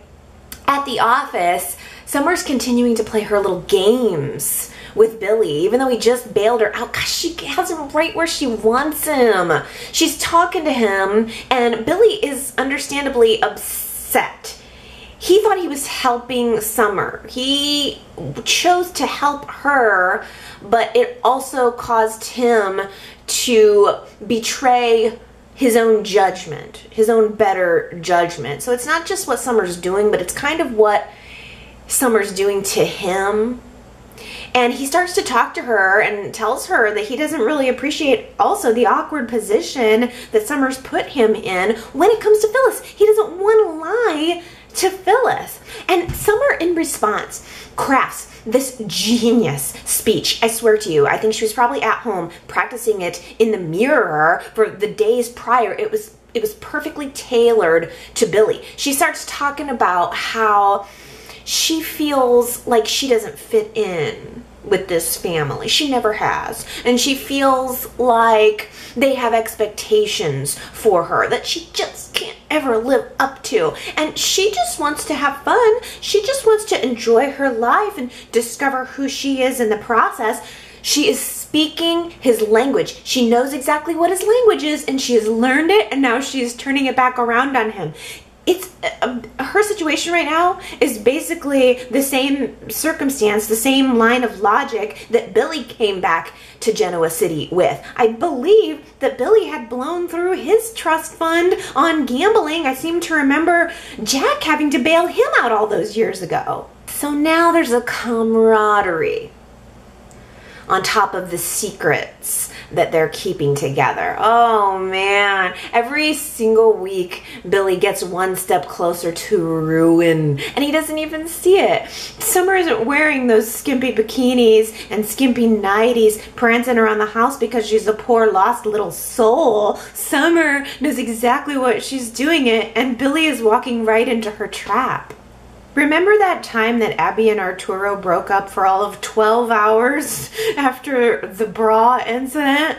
S1: at the office, Summer's continuing to play her little games with Billy, even though he just bailed her out. Gosh, she has him right where she wants him. She's talking to him, and Billy is understandably upset. He thought he was helping Summer. He chose to help her, but it also caused him to betray his own judgment, his own better judgment. So it's not just what Summer's doing, but it's kind of what Summer's doing to him. And he starts to talk to her and tells her that he doesn't really appreciate also the awkward position that Summer's put him in when it comes to Phyllis. He doesn't want to lie to Phyllis. And Summer, in response, crafts this genius speech. I swear to you, I think she was probably at home practicing it in the mirror for the days prior. It was perfectly tailored to Billy. She starts talking about how she feels like she doesn't fit in with this family. She never has. And she feels like they have expectations for her that she just can't ever live up to. And she just wants to have fun. She just wants to enjoy her life and discover who she is in the process. She is speaking his language. She knows exactly what his language is, and she has learned it, and now she's turning it back around on him. It's her situation right now is basically the same circumstance, the same line of logic that Billy came back to Genoa City with. I believe that Billy had blown through his trust fund on gambling. I seem to remember Jack having to bail him out all those years ago. So now there's a camaraderie on top of the secrets that they're keeping together. Oh man, every single week Billy gets one step closer to ruin, and he doesn't even see it. Summer isn't wearing those skimpy bikinis and skimpy nighties prancing around the house because she's a poor lost little soul. Summer knows exactly what she's doing it, and Billy is walking right into her trap. Remember that time that Abby and Arturo broke up for all of 12 hours after the bra incident?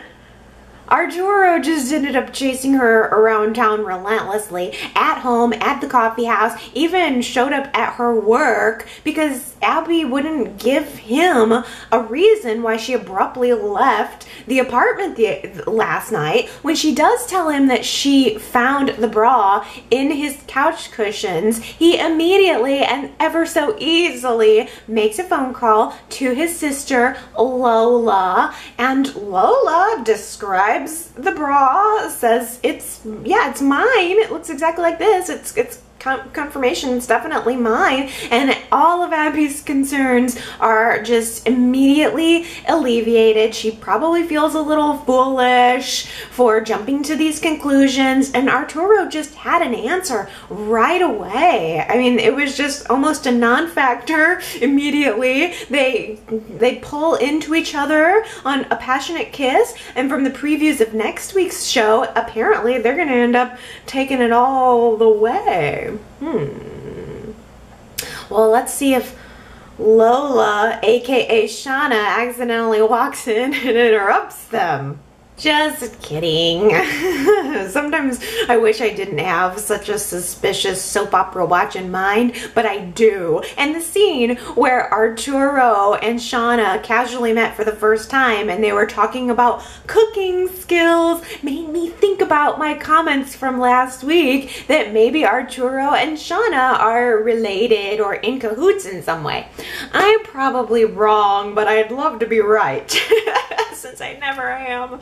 S1: Arturo just ended up chasing her around town relentlessly, at home, at the coffee house, even showed up at her work because Abby wouldn't give him a reason why she abruptly left the apartment last night. When she does tell him that she found the bra in his couch cushions, he immediately and ever so easily makes a phone call to his sister Lola, and Lola describes the bra, says it's mine. It looks exactly like this. It's confirmation, it's definitely mine. And all of Abby's concerns are just immediately alleviated. She probably feels a little foolish for jumping to these conclusions, and Arturo just had an answer right away. I mean, it was just almost a non-factor immediately. They pull into each other on a passionate kiss, and from the previews of next week's show, apparently they're gonna end up taking it all the way. Well, let's see if Lola, aka Shauna, accidentally walks in and interrupts them. Just kidding. Sometimes I wish I didn't have such a suspicious soap opera watch in mind, but I do. And the scene where Arturo and Shauna casually met for the first time and they were talking about cooking skills made me think about my comments from last week that maybe Arturo and Shauna are related or in cahoots in some way. I'm probably wrong, but I'd love to be right. Since I never am.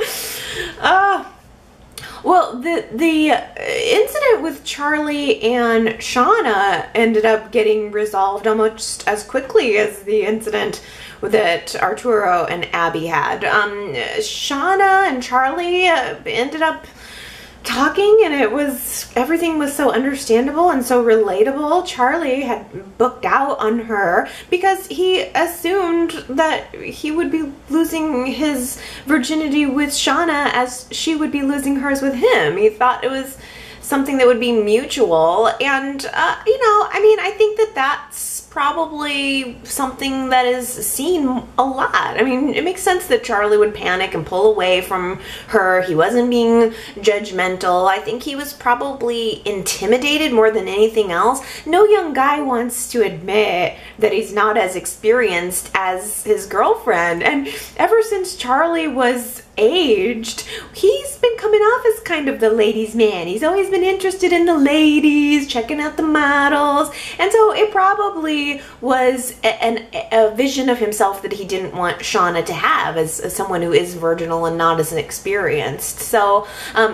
S1: Well, the incident with Charlie and Shauna ended up getting resolved almost as quickly as the incident that Arturo and Abby had. Shauna and Charlie ended up talking, and everything was so understandable and so relatable. Charlie had booked out on her because he assumed that he would be losing his virginity with Shauna as she would be losing hers with him. He thought it was something that would be mutual, and you know, I mean, I think that that's probably something that is seen a lot. I mean, it makes sense that Charlie would panic and pull away from her. He wasn't being judgmental. I think he was probably intimidated more than anything else. No young guy wants to admit that he's not as experienced as his girlfriend. And ever since Charlie was aged, he's been coming off as kind of the ladies' man. He's always been interested in the ladies, checking out the models, and so it probably was a vision of himself that he didn't want Shauna to have as someone who is virginal and not as experienced. So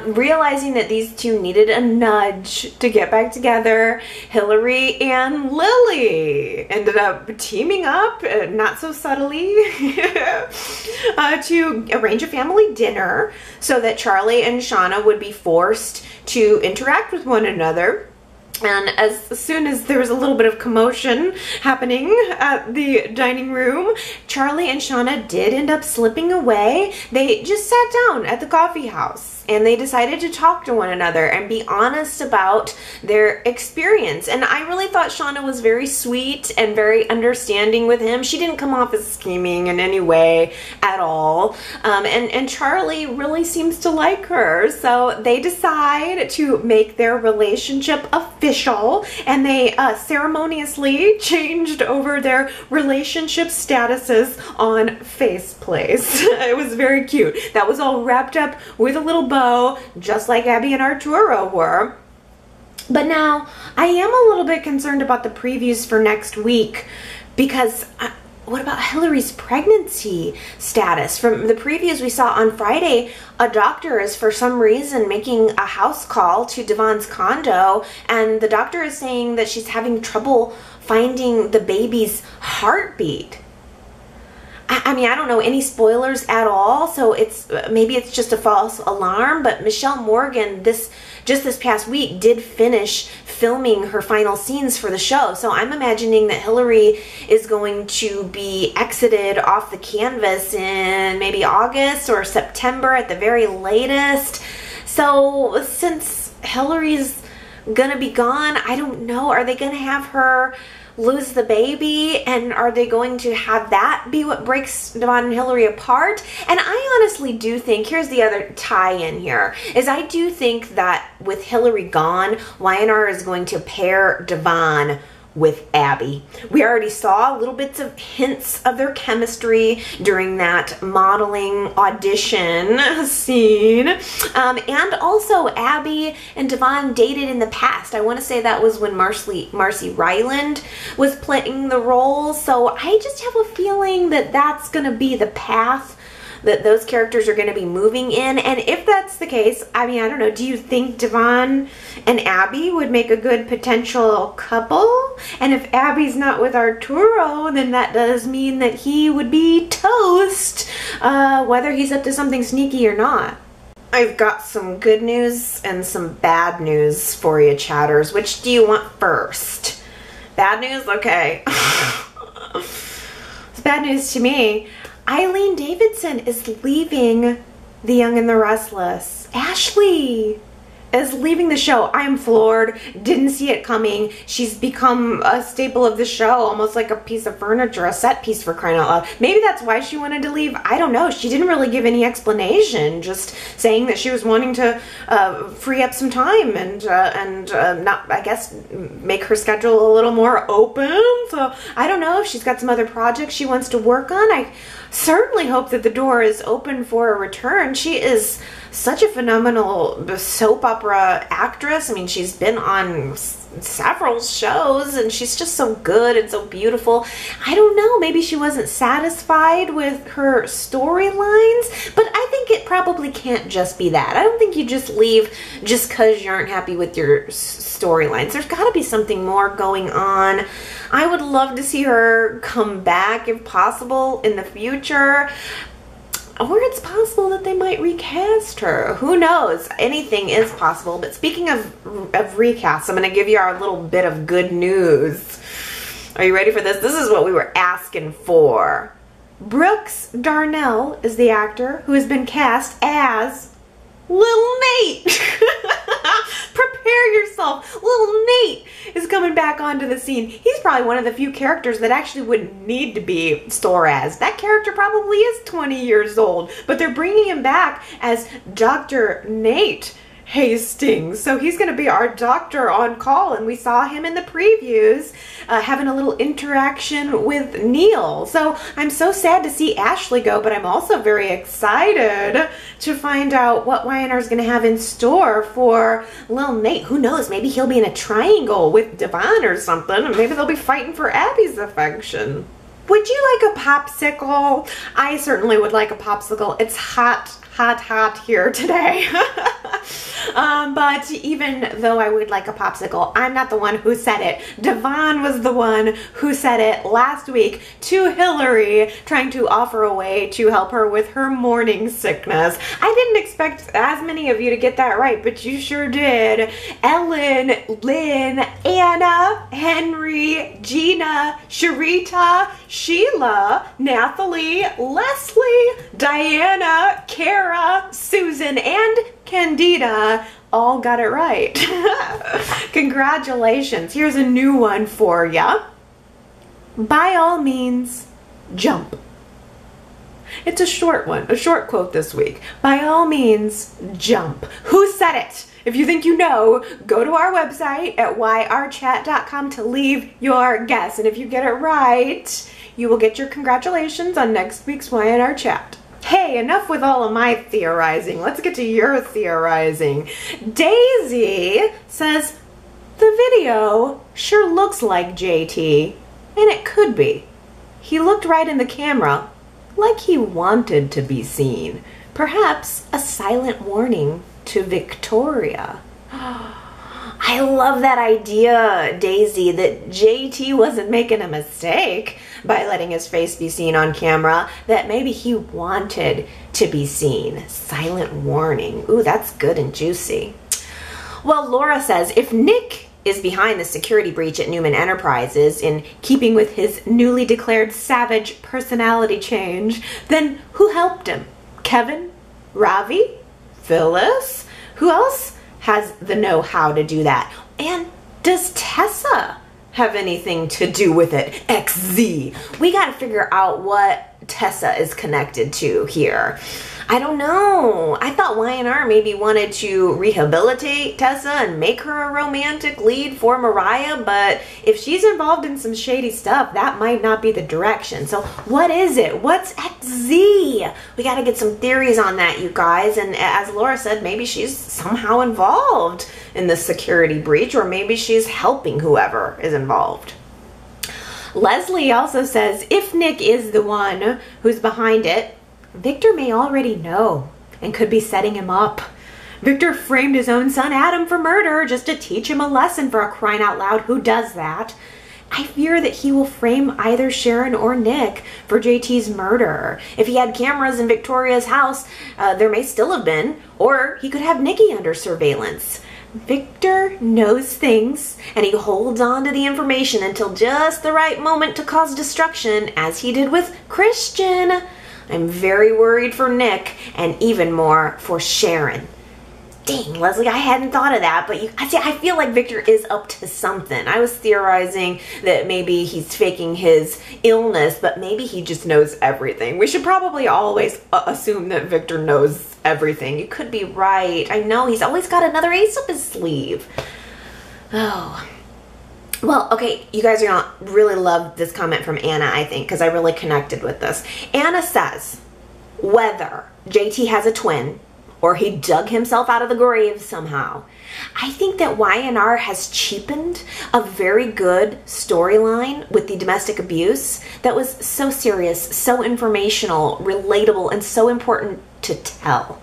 S1: realizing that these two needed a nudge to get back together, Hillary and Lily ended up teaming up, not so subtly, to arrange a family dinner so that Charlie and Shauna would be forced to interact with one another. And as soon as there was a little bit of commotion happening at the dining room, Charlie and Shauna did end up slipping away. They just sat down at the coffee house and they decided to talk to one another and be honest about their experience. And I really thought Shauna was very sweet and very understanding with him. She didn't come off as scheming in any way at all. And Charlie really seems to like her. So they decide to make their relationship official, and they ceremoniously changed over their relationship statuses on Faceplace. It was very cute. That was all wrapped up with a little bow, just like Abby and Arturo were. But now, I am a little bit concerned about the previews for next week, because what about Hillary's pregnancy status? From the previews we saw on Friday, a doctor is for some reason making a house call to Devon's condo, and the doctor is saying that she's having trouble finding the baby's heartbeat. I mean, I don't know any spoilers at all, so maybe it's just a false alarm, but Michelle Morgan just this past week did finish filming her final scenes for the show. So I'm imagining that Hillary is going to be exited off the canvas in maybe August or September at the very latest. So since Hillary's gonna be gone, I don't know, are they gonna have her lose the baby, and are they going to have that be what breaks Devon and Hillary apart? And I honestly do think, here's the other tie-in here, is I do think that with Hillary gone, Y&R is going to pair Devon with Abby. We already saw little bits of hints of their chemistry during that modeling audition scene. And also Abby and Devon dated in the past. I want to say that was when Marcy Ryland was playing the role. So I just have a feeling that that's going to be the path that those characters are going to be moving in. And if that's the case, I mean, I don't know, do you think Devon and Abby would make a good potential couple? And if Abby's not with Arturo, then that does mean that he would be toast, whether he's up to something sneaky or not. I've got some good news and some bad news for you, chatters. Which do you want first? Bad news? Okay. It's bad news to me. Eileen Davidson is leaving The Young and the Restless. Ashley is leaving the show. I am floored. Didn't see it coming. She's become a staple of the show, almost like a piece of furniture, a set piece, for crying out loud. Maybe that's why she wanted to leave. I don't know. She didn't really give any explanation, just saying that she was wanting to free up some time and not, I guess, make her schedule a little more open. So I don't know if she's got some other projects she wants to work on. I certainly hope that the door is open for a return. She is such a phenomenal soap opera actress. I mean, she's been on several shows and she's just so good and so beautiful. I don't know, maybe she wasn't satisfied with her storylines, but I think it probably can't just be that. I don't think you just leave just because you aren't happy with your storylines. There's got to be something more going on. I would love to see her come back if possible in the future. Or it's possible that they might recast her. Who knows? Anything is possible. But speaking of recasts, I'm going to give you our little bit of good news. Are you ready for this? This is what we were asking for. Brooks Darnell is the actor who has been cast as Little Nate. Prepare yourself yourself. Little Nate is coming back onto the scene. He's probably one of the few characters that actually wouldn't need to be Storaz. That character probably is 20 years old, but they're bringing him back as Dr. Nate Hastings. So he's going to be our doctor on call, and we saw him in the previews having a little interaction with Neil. So I'm so sad to see Ashley go, but I'm also very excited to find out what Y&R is going to have in store for Lil Nate. Who knows? Maybe he'll be in a triangle with Devon or something, and maybe they'll be fighting for Abby's affection. Would you like a popsicle? I certainly would like a popsicle. It's hot here today. But even though I would like a popsicle, I'm not the one who said it. Devon was the one who said it last week to Hillary, trying to offer a way to help her with her morning sickness. I didn't expect as many of you to get that right, but you sure did. Ellen, Lynn, Anna, Henry, Gina, Sharita, Sheila, Nathalie, Leslie, Diana, Kara, Susan, and Candida all got it right. Congratulations. Here's a new one for ya. By all means, jump. It's a short one, a short quote this week. By all means, jump. Who said it? If you think you know, go to our website at yrchat.com to leave your guess. And if you get it right, you will get your congratulations on next week's Y&R Chat. Hey, enough with all of my theorizing. Let's get to your theorizing. Daisy says, the video sure looks like JT, and it could be. He looked right in the camera, like he wanted to be seen. Perhaps a silent warning to Victoria. I love that idea, Daisy, that JT wasn't making a mistake by letting his face be seen on camera, that maybe he wanted to be seen. Silent warning. Ooh, that's good and juicy. Well, Laura says, if Nick is behind the security breach at Newman Enterprises, in keeping with his newly declared savage personality change, then who helped him? Kevin? Ravi? Phyllis? Who else has the know-how to do that? And does Tessa have anything to do with it? XZ. We got to figure out what Tessa is connected to here. I don't know. I thought Y&R maybe wanted to rehabilitate Tessa and make her a romantic lead for Mariah, but if she's involved in some shady stuff, that might not be the direction. So what is it? What's XZ? We got to get some theories on that, you guys. And as Laura said, maybe she's somehow involved in the security breach, or maybe she's helping whoever is involved. Leslie also says, if Nick is the one who's behind it, Victor may already know and could be setting him up. Victor framed his own son Adam for murder just to teach him a lesson, for a crying out loud. Who does that? I fear that he will frame either Sharon or Nick for JT's murder. If he had cameras in Victoria's house, there may still have been, or he could have Nikki under surveillance. Victor knows things, and he holds on to the information until just the right moment to cause destruction, as he did with Christian. I'm very worried for Nick, and even more for Sharon. Dang, Leslie, I hadn't thought of that, but I feel like Victor is up to something. I was theorizing that maybe he's faking his illness, but maybe he just knows everything. We should probably always assume that Victor knows everything. You could be right. I know, he's always got another ace up his sleeve. Oh. Well, okay, you guys are gonna really love this comment from Anna, I think, because I really connected with this. Anna says, whether JT has a twin or he dug himself out of the grave somehow, I think that Y&R has cheapened a very good storyline with the domestic abuse that was so serious, so informational, relatable, and so important to tell.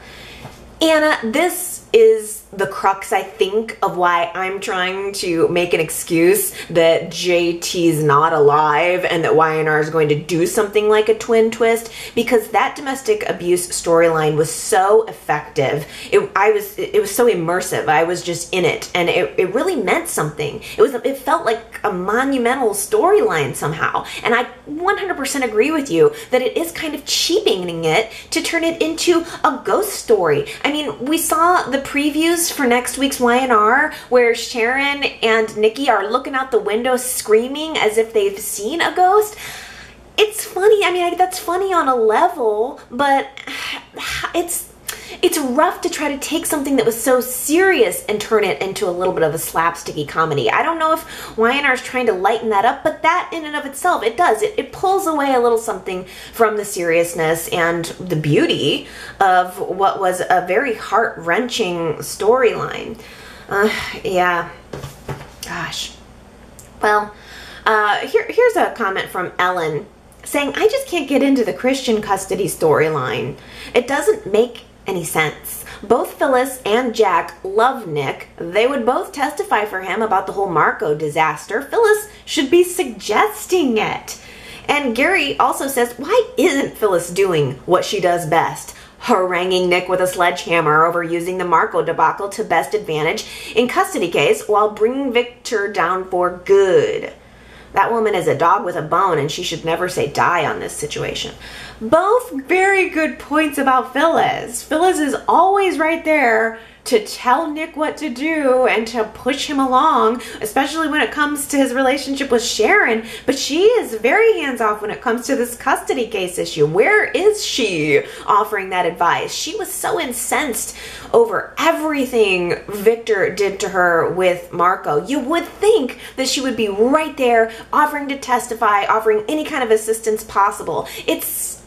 S1: Anna, this is the crux, I think, of why I'm trying to make an excuse that JT's not alive and that Y&R is going to do something like a twin twist, because that domestic abuse storyline was so effective. It was so immersive. I was just in it, and it really meant something. It felt like a monumental storyline somehow, and I 100% agree with you that it is kind of cheapening it to turn it into a ghost story. I mean, we saw the previews teased for next week's Y&R where Sharon and Nikki are looking out the window screaming as if they've seen a ghost. It's funny. I mean, that's funny on a level, but it's rough to try to take something that was so serious and turn it into a little bit of a slapsticky comedy. I don't know if Y&R is trying to lighten that up, but that in and of itself, it does. It pulls away a little something from the seriousness and the beauty of what was a very heart-wrenching storyline. Yeah. Gosh. Well, here's a comment from Ellen saying, I just can't get into the Christian custody storyline. It doesn't make any sense. Both Phyllis and Jack love Nick. They would both testify for him about the whole Marco disaster. Phyllis should be suggesting it. And Gary also says, why isn't Phyllis doing what she does best? Haranguing Nick with a sledgehammer over using the Marco debacle to best advantage in custody case while bringing Victor down for good. That woman is a dog with a bone, and she should never say die on this situation. Both very good points about Phyllis. Phyllis is always right there to tell Nick what to do and to push him along, especially when it comes to his relationship with Sharon. But she is very hands-off when it comes to this custody case issue. Where is she offering that advice? She was so incensed over everything Victor did to her with Marco. You would think that she would be right there offering to testify, offering any kind of assistance possible. It's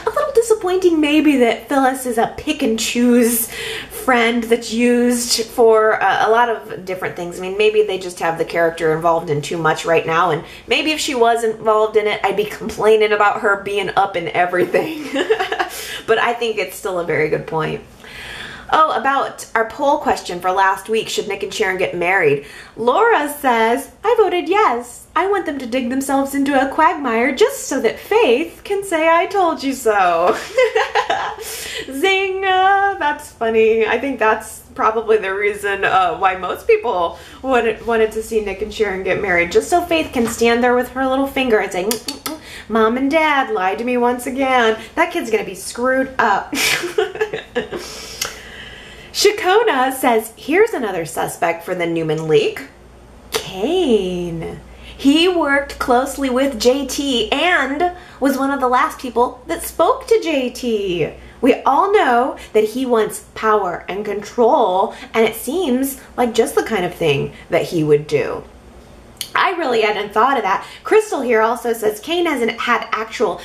S1: a little disappointing maybe that Phyllis is a pick and choose friend that's used for a lot of different things. I mean, maybe they just have the character involved in too much right now, and maybe if she was involved in it, I'd be complaining about her being up in everything. But I think it's still a very good point. Oh, about our poll question for last week, should Nick and Sharon get married? Laura says, I voted yes. I want them to dig themselves into a quagmire just so that Faith can say I told you so. Zing! That's funny. I think that's probably the reason why most people wanted to see Nick and Sharon get married, just so Faith can stand there with her little finger and say, Mom and Dad lied to me once again. That kid's gonna be screwed up. Shakona says, here's another suspect for the Newman leak. Kane. He worked closely with JT and was one of the last people that spoke to JT. We all know that he wants power and control, and it seems like just the kind of thing that he would do. I really hadn't thought of that. Crystal here also says Kane has had actual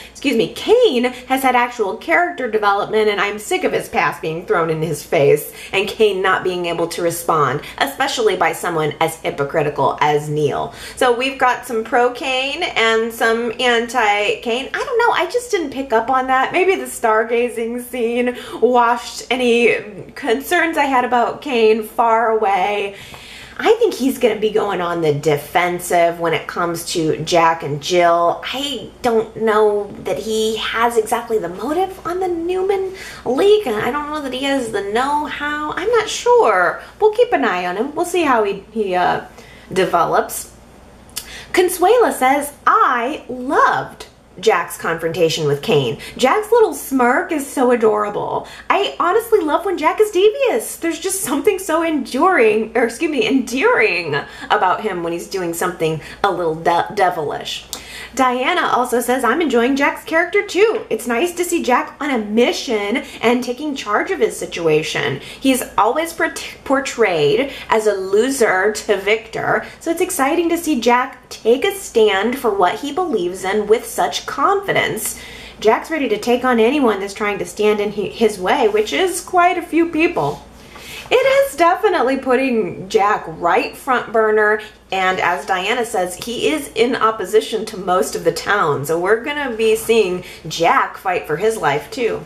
S1: character development, and I'm sick of his past being thrown in his face and Kane not being able to respond, especially by someone as hypocritical as Neil. So we've got some pro-Kane and some anti-Kane. I don't know, I just didn't pick up on that. Maybe the stargazing scene washed any concerns I had about Kane far away. I think he's going to be going on the defensive when it comes to Jack and Jill. I don't know that he has exactly the motive on the Newman leak, and I don't know that he has the know-how. I'm not sure. We'll keep an eye on him. We'll see how he develops. Consuela says, I loved Jack's confrontation with Kane. Jack's little smirk is so adorable. I honestly love when Jack is devious. There's just something so endearing about him when he's doing something a little devilish. Diana also says, I'm enjoying Jack's character too. It's nice to see Jack on a mission and taking charge of his situation. He's always portrayed as a loser to Victor, so it's exciting to see Jack take a stand for what he believes in with such confidence. Jack's ready to take on anyone that's trying to stand in his way, which is quite a few people. It is definitely putting Jack right front burner, and as Diana says, he is in opposition to most of the town, so we're gonna be seeing Jack fight for his life too.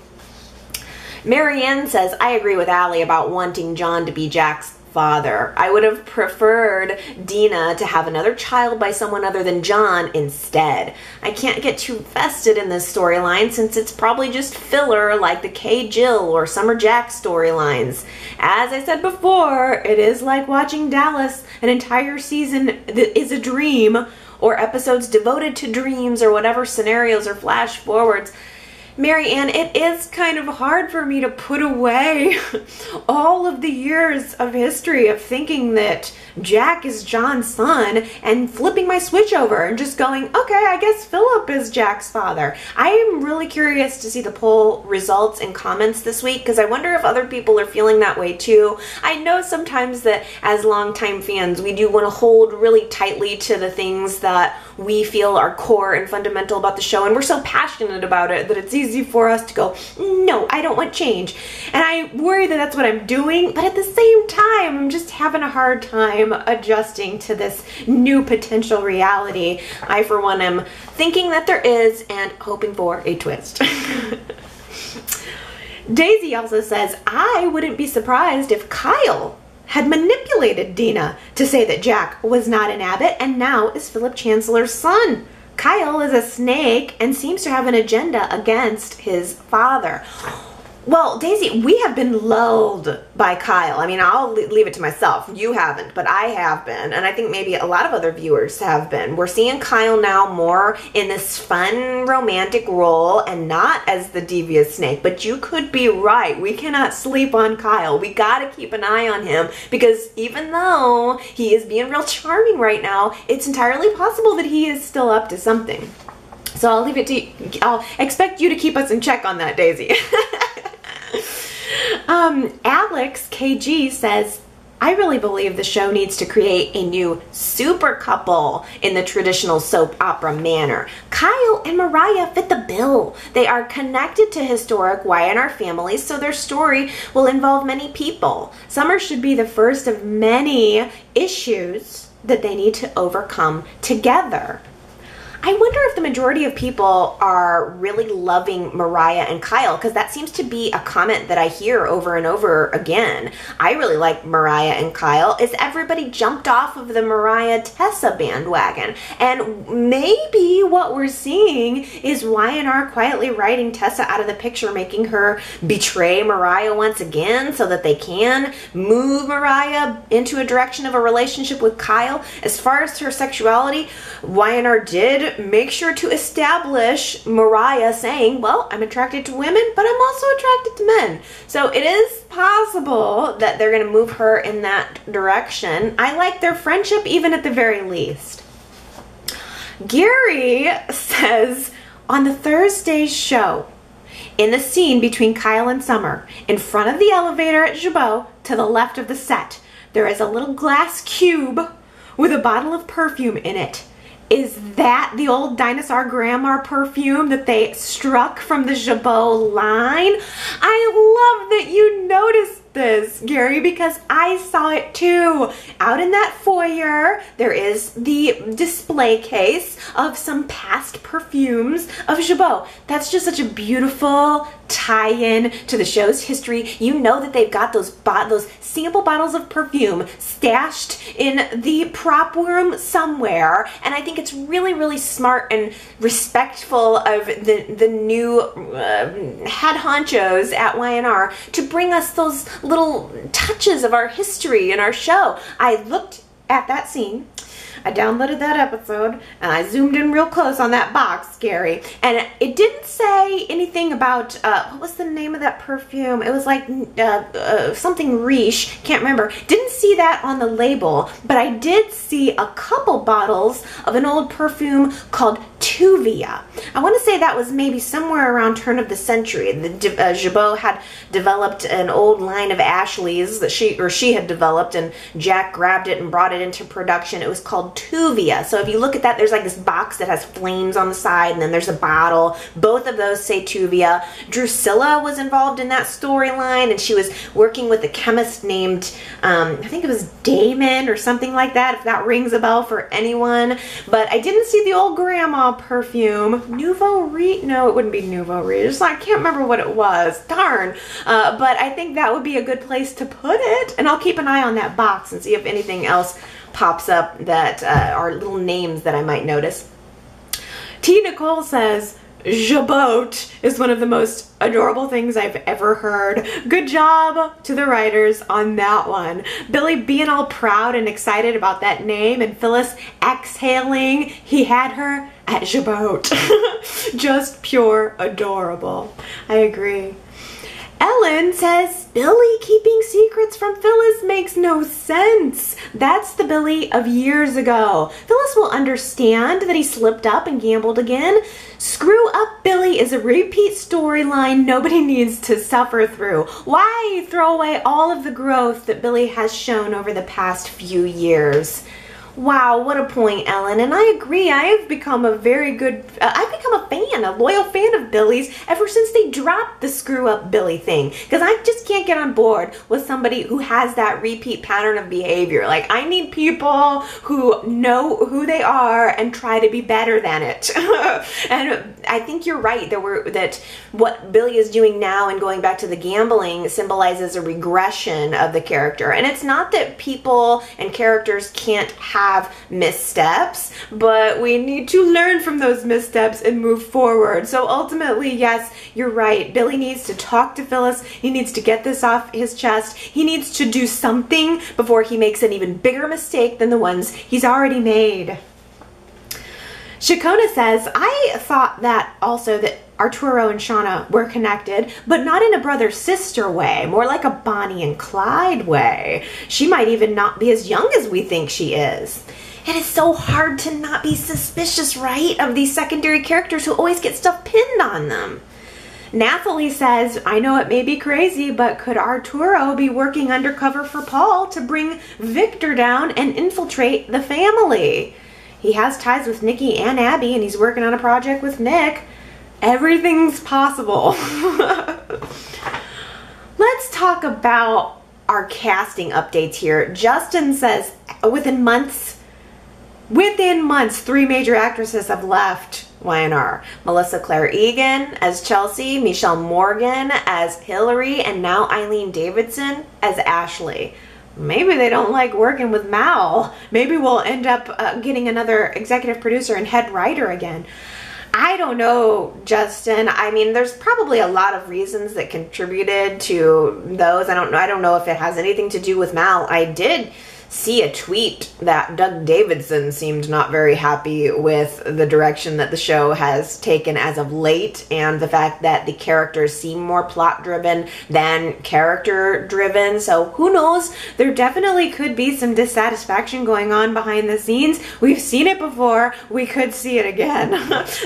S1: Marianne says, I agree with Allie about wanting John to be Jack's father. I would have preferred Dina to have another child by someone other than John instead. I can't get too vested in this storyline since it's probably just filler like the Kay Jill or Summer Jack storylines. As I said before, it is like watching Dallas. An entire season is a dream, or episodes devoted to dreams, or whatever scenarios or flash forwards. Mary Ann, it is kind of hard for me to put away all of the years of history of thinking that Jack is John's son and flipping my switch over and just going, okay, I guess Phillip is Jack's father. I am really curious to see the poll results and comments this week because I wonder if other people are feeling that way too. I know sometimes that as longtime fans, we do want to hold really tightly to the things that we feel are core and fundamental about the show, and we're so passionate about it that it's easy for us to go, no, I don't want change. And I worry that that's what I'm doing, but at the same time, I'm just having a hard time adjusting to this new potential reality. I, for one, am thinking that there is and hoping for a twist. Daisy also says, I wouldn't be surprised if Kyle had manipulated Dina to say that Jack was not an abbot and now is Phillip Chancellor's son. Kyle is a snake and seems to have an agenda against his father. Well, Daisy, we have been lulled by Kyle. I mean, I'll leave it to myself. You haven't, but I have been. And I think maybe a lot of other viewers have been. We're seeing Kyle now more in this fun, romantic role and not as the devious snake. But you could be right. We cannot sleep on Kyle. We got to keep an eye on him because even though he is being real charming right now, it's entirely possible that he is still up to something. So I'll leave it to you. I'll expect you to keep us in check on that, Daisy. Alex KG says, I really believe the show needs to create a new super couple in the traditional soap opera manner. Kyle and Mariah fit the bill. They are connected to historic Y&R families, so their story will involve many people. Summer should be the first of many issues that they need to overcome together. I wonder if the majority of people are really loving Mariah and Kyle, because that seems to be a comment that I hear over and over again. I really like Mariah and Kyle. Is everybody jumped off of the Mariah-Tessa bandwagon? And maybe what we're seeing is Y&R quietly writing Tessa out of the picture, making her betray Mariah once again so that they can move Mariah into a direction of a relationship with Kyle. As far as her sexuality, Y&R did make sure to establish Mariah saying, well, I'm attracted to women, but I'm also attracted to men. So it is possible that they're going to move her in that direction. I like their friendship even at the very least. Gary says, on the Thursday's show, in the scene between Kyle and Summer, in front of the elevator at Jabot, to the left of the set, there is a little glass cube with a bottle of perfume in it. Is that the old dinosaur grandma perfume that they struck from the Jabot line? I love that you noticed this, Gary, because I saw it too. Out in that foyer, there is the display case of some past perfumes of Jabot. That's just such a beautiful tie-in to the show's history. You know that they've got those sample bottles of perfume stashed in the prop room somewhere, and I think it's really, really smart and respectful of the new head honchos at Y&R to bring us those little touches of our history in our show. I looked at that scene, I downloaded that episode, and I zoomed in real close on that box, Gary, and it didn't say anything about, what was the name of that perfume? It was like something Riche, can't remember. Didn't see that on the label, but I did see a couple bottles of an old perfume called Tuvia. I want to say that was maybe somewhere around turn of the century. Jabot had developed an old line of Ashleys that she had developed, and Jack grabbed it and brought it into production. It was called Tuvia. So if you look at that, there's like this box that has flames on the side, and then there's a bottle. Both of those say Tuvia. Drusilla was involved in that storyline, and she was working with a chemist named, I think it was Damon or something like that, if that rings a bell for anyone. But I didn't see the old grandma perfume. Nouveau Riche? No, it wouldn't be Nouveau Riche. I can't remember what it was. Darn. But I think that would be a good place to put it. And I'll keep an eye on that box and see if anything else pops up that are little names that I might notice. T. Nicole says, Jabot is one of the most adorable things I've ever heard. Good job to the writers on that one. Billy being all proud and excited about that name, and Phyllis exhaling he had her at Jabot. Just pure adorable. I agree. Ellen says, Billy keeping secrets from Phyllis makes no sense. That's the Billy of years ago. Phyllis will understand that he slipped up and gambled again. Screw up Billy is a repeat storyline nobody needs to suffer through. Why throw away all of the growth that Billy has shown over the past few years? Wow, what a point, Ellen. And I agree. I have become a very good, I've become a fan, a loyal fan of Billy's ever since they dropped the screw up Billy thing. Because I just can't get on board with somebody who has that repeat pattern of behavior. Like, I need people who know who they are and try to be better than it. And I think you're right that what Billy is doing now and going back to the gambling symbolizes a regression of the character. And it's not that people and characters can't have missteps, but we need to learn from those missteps and move forward. So ultimately, yes, you're right. Billy needs to talk to Phyllis. He needs to get this off his chest. He needs to do something before he makes an even bigger mistake than the ones he's already made. Shakona says, I thought that also that Arturo and Shauna were connected, but not in a brother-sister way, more like a Bonnie and Clyde way. She might even not be as young as we think she is. It is so hard to not be suspicious, right, of these secondary characters who always get stuff pinned on them. Nathalie says, I know it may be crazy, but could Arturo be working undercover for Paul to bring Victor down and infiltrate the family? He has ties with Nikki and Abby, and he's working on a project with Nick. Everything's possible. Let's talk about our casting updates here. Justin says, within months, 3 major actresses have left Y&R. Melissa Claire Egan as Chelsea, Michelle Morgan as Hillary, and now Eileen Davidson as Ashley. Maybe they don't like working with Mal. Maybe we'll end up getting another executive producer and head writer again. I don't know, Justin. I mean, there's probably a lot of reasons that contributed to those. I don't know if it has anything to do with Mal. I did see a tweet that Doug Davidson seemed not very happy with the direction that the show has taken as of late, and the fact that the characters seem more plot driven than character driven. So who knows? There definitely could be some dissatisfaction going on behind the scenes. We've seen it before. We could see it again.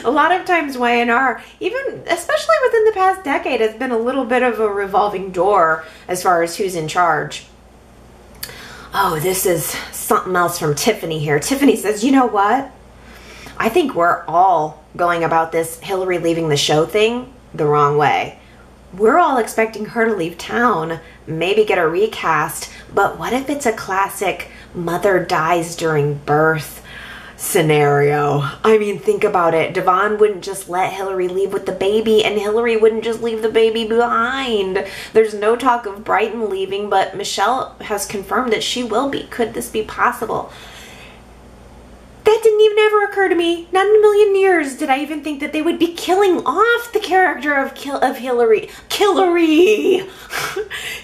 S1: A lot of times Y&R, even especially within the past decade, has been a little bit of a revolving door as far as who's in charge. Oh, this is something else from Tiffany here. Tiffany says, you know what? I think we're all going about this Hillary leaving the show thing the wrong way. We're all expecting her to leave town, maybe get a recast, but what if it's a classic mother dies during birth scenario? I mean, think about it. Devon wouldn't just let Hillary leave with the baby, and Hillary wouldn't just leave the baby behind. There's no talk of Brighton leaving, but Michelle has confirmed that she will be. Could this be possible? That didn't even ever occur to me. Not in a million years did I even think that they would be killing off the character of Hillary. Hillary!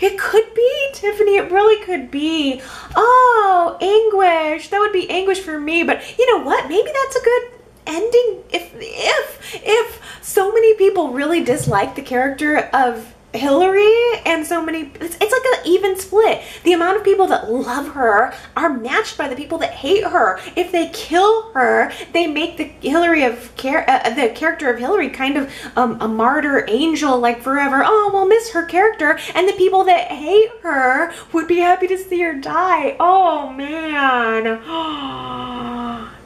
S1: It could be, Tiffany. It really could be. Oh, anguish. That would be anguish for me. But you know what? Maybe that's a good ending. If so many people really dislike the character of Hillary, and so many, it's like an even split. The amount of people that love her are matched by the people that hate her. If they kill her, they make the the character of Hillary kind of a martyr angel, like forever. Oh, we'll miss her character, and the people that hate her would be happy to see her die. Oh man.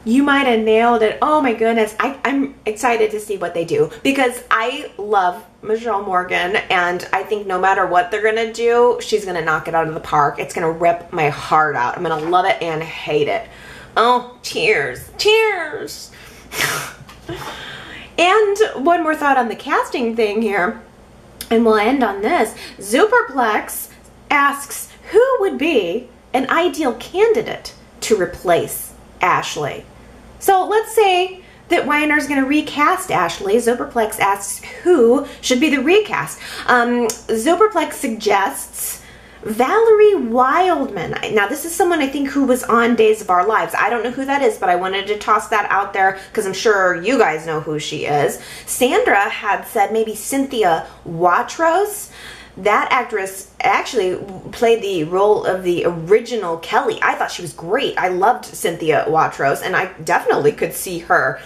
S1: You might have nailed it. Oh my goodness. I'm excited to see what they do, because I love Michelle Morgan, and I think no matter what they're gonna do, she's gonna knock it out of the park. It's gonna rip my heart out. I'm gonna love it and hate it. Oh, cheers. Cheers. And one more thought on the casting thing here, and we'll end on this. Superplex asks, who would be an ideal candidate to replace Ashley? So let's say that Y&R is going to recast Ashley. Zoberplex asks who should be the recast. Zoberplex suggests Valerie Wildman. Now, this is someone I think who was on Days of Our Lives. I don't know who that is, but I wanted to toss that out there because I'm sure you guys know who she is. Sandra had said maybe Cynthia Watros. That actress actually played the role of the original Kelly. I thought she was great. I loved Cynthia Watros, and I definitely could see her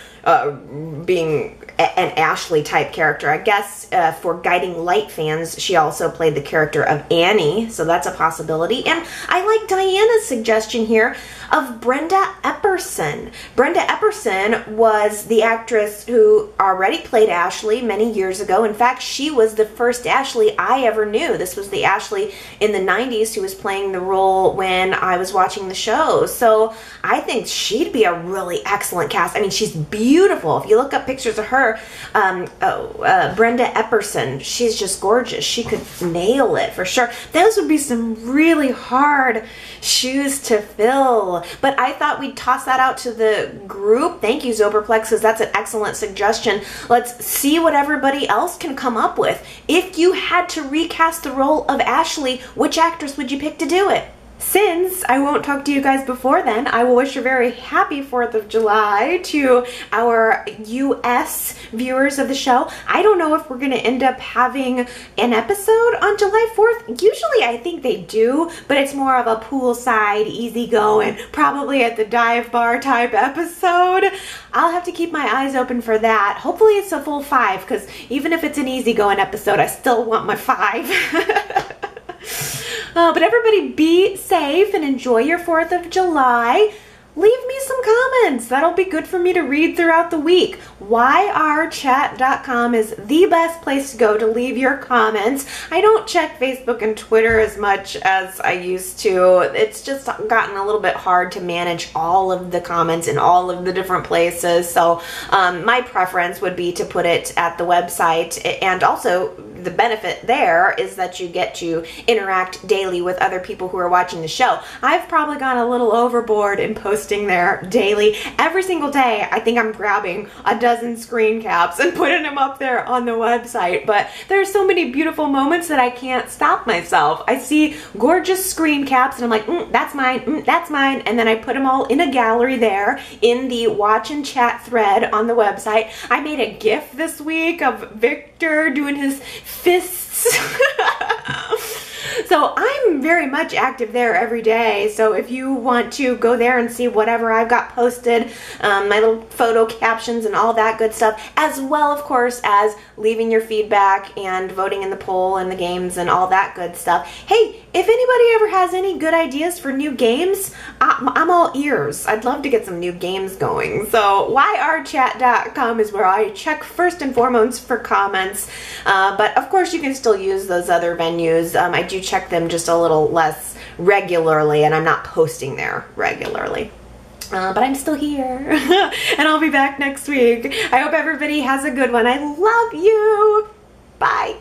S1: being an Ashley type character. I guess for Guiding Light fans, she also played the character of Annie, so that's a possibility. And I like Diana's suggestion here of Brenda Epperson. Brenda Epperson was the actress who already played Ashley many years ago. In fact, she was the first Ashley I ever knew. This was the Ashley in the 90s who was playing the role when I was watching the show. So I think she'd be a really excellent cast. I mean, she's beautiful. If you look up pictures of her, Brenda Epperson, she's just gorgeous. She could nail it for sure. Those would be some really hard shoes to fill. But I thought we'd toss that out to the group. Thank you, Zoberplex, because that's an excellent suggestion. Let's see what everybody else can come up with. If you had to recast the role of Ashley, which actress would you pick to do it? Since I won't talk to you guys before then, I will wish a very happy 4th of July to our US viewers of the show. I don't know if we're going to end up having an episode on July 4th. Usually I think they do, but it's more of a poolside, easygoing, probably at the dive bar type episode. I'll have to keep my eyes open for that. Hopefully it's a full 5, because even if it's an easygoing episode, I still want my 5. But everybody be safe and enjoy your 4th of July. Leave me some comments. That'll be good for me to read throughout the week. YRChat.com is the best place to go to leave your comments. I don't check Facebook and Twitter as much as I used to. It's just gotten a little bit hard to manage all of the comments in all of the different places. So my preference would be to put it at the website, and also the benefit there is that you get to interact daily with other people who are watching the show. I've probably gone a little overboard in posting there daily. Every single day, I think I'm grabbing a dozen screen caps and putting them up there on the website. But there's so many beautiful moments that I can't stop myself. I see gorgeous screen caps and I'm like, that's mine, that's mine. And then I put them all in a gallery there in the watch and chat thread on the website. I made a GIF this week of Victor doing his fists. So I'm very much active there every day. So if you want to go there and see whatever I've got posted, my little photo captions and all that good stuff, as well, of course, as leaving your feedback and voting in the poll and the games and all that good stuff. Hey, if anybody ever has any good ideas for new games, I'm all ears. I'd love to get some new games going. So YRChat.com is where I check first and foremost for comments. But of course, you can still use those other venues. I do check them just a little less regularly, and I'm not posting there regularly. But I'm still here, and I'll be back next week. I hope everybody has a good one. I love you. Bye.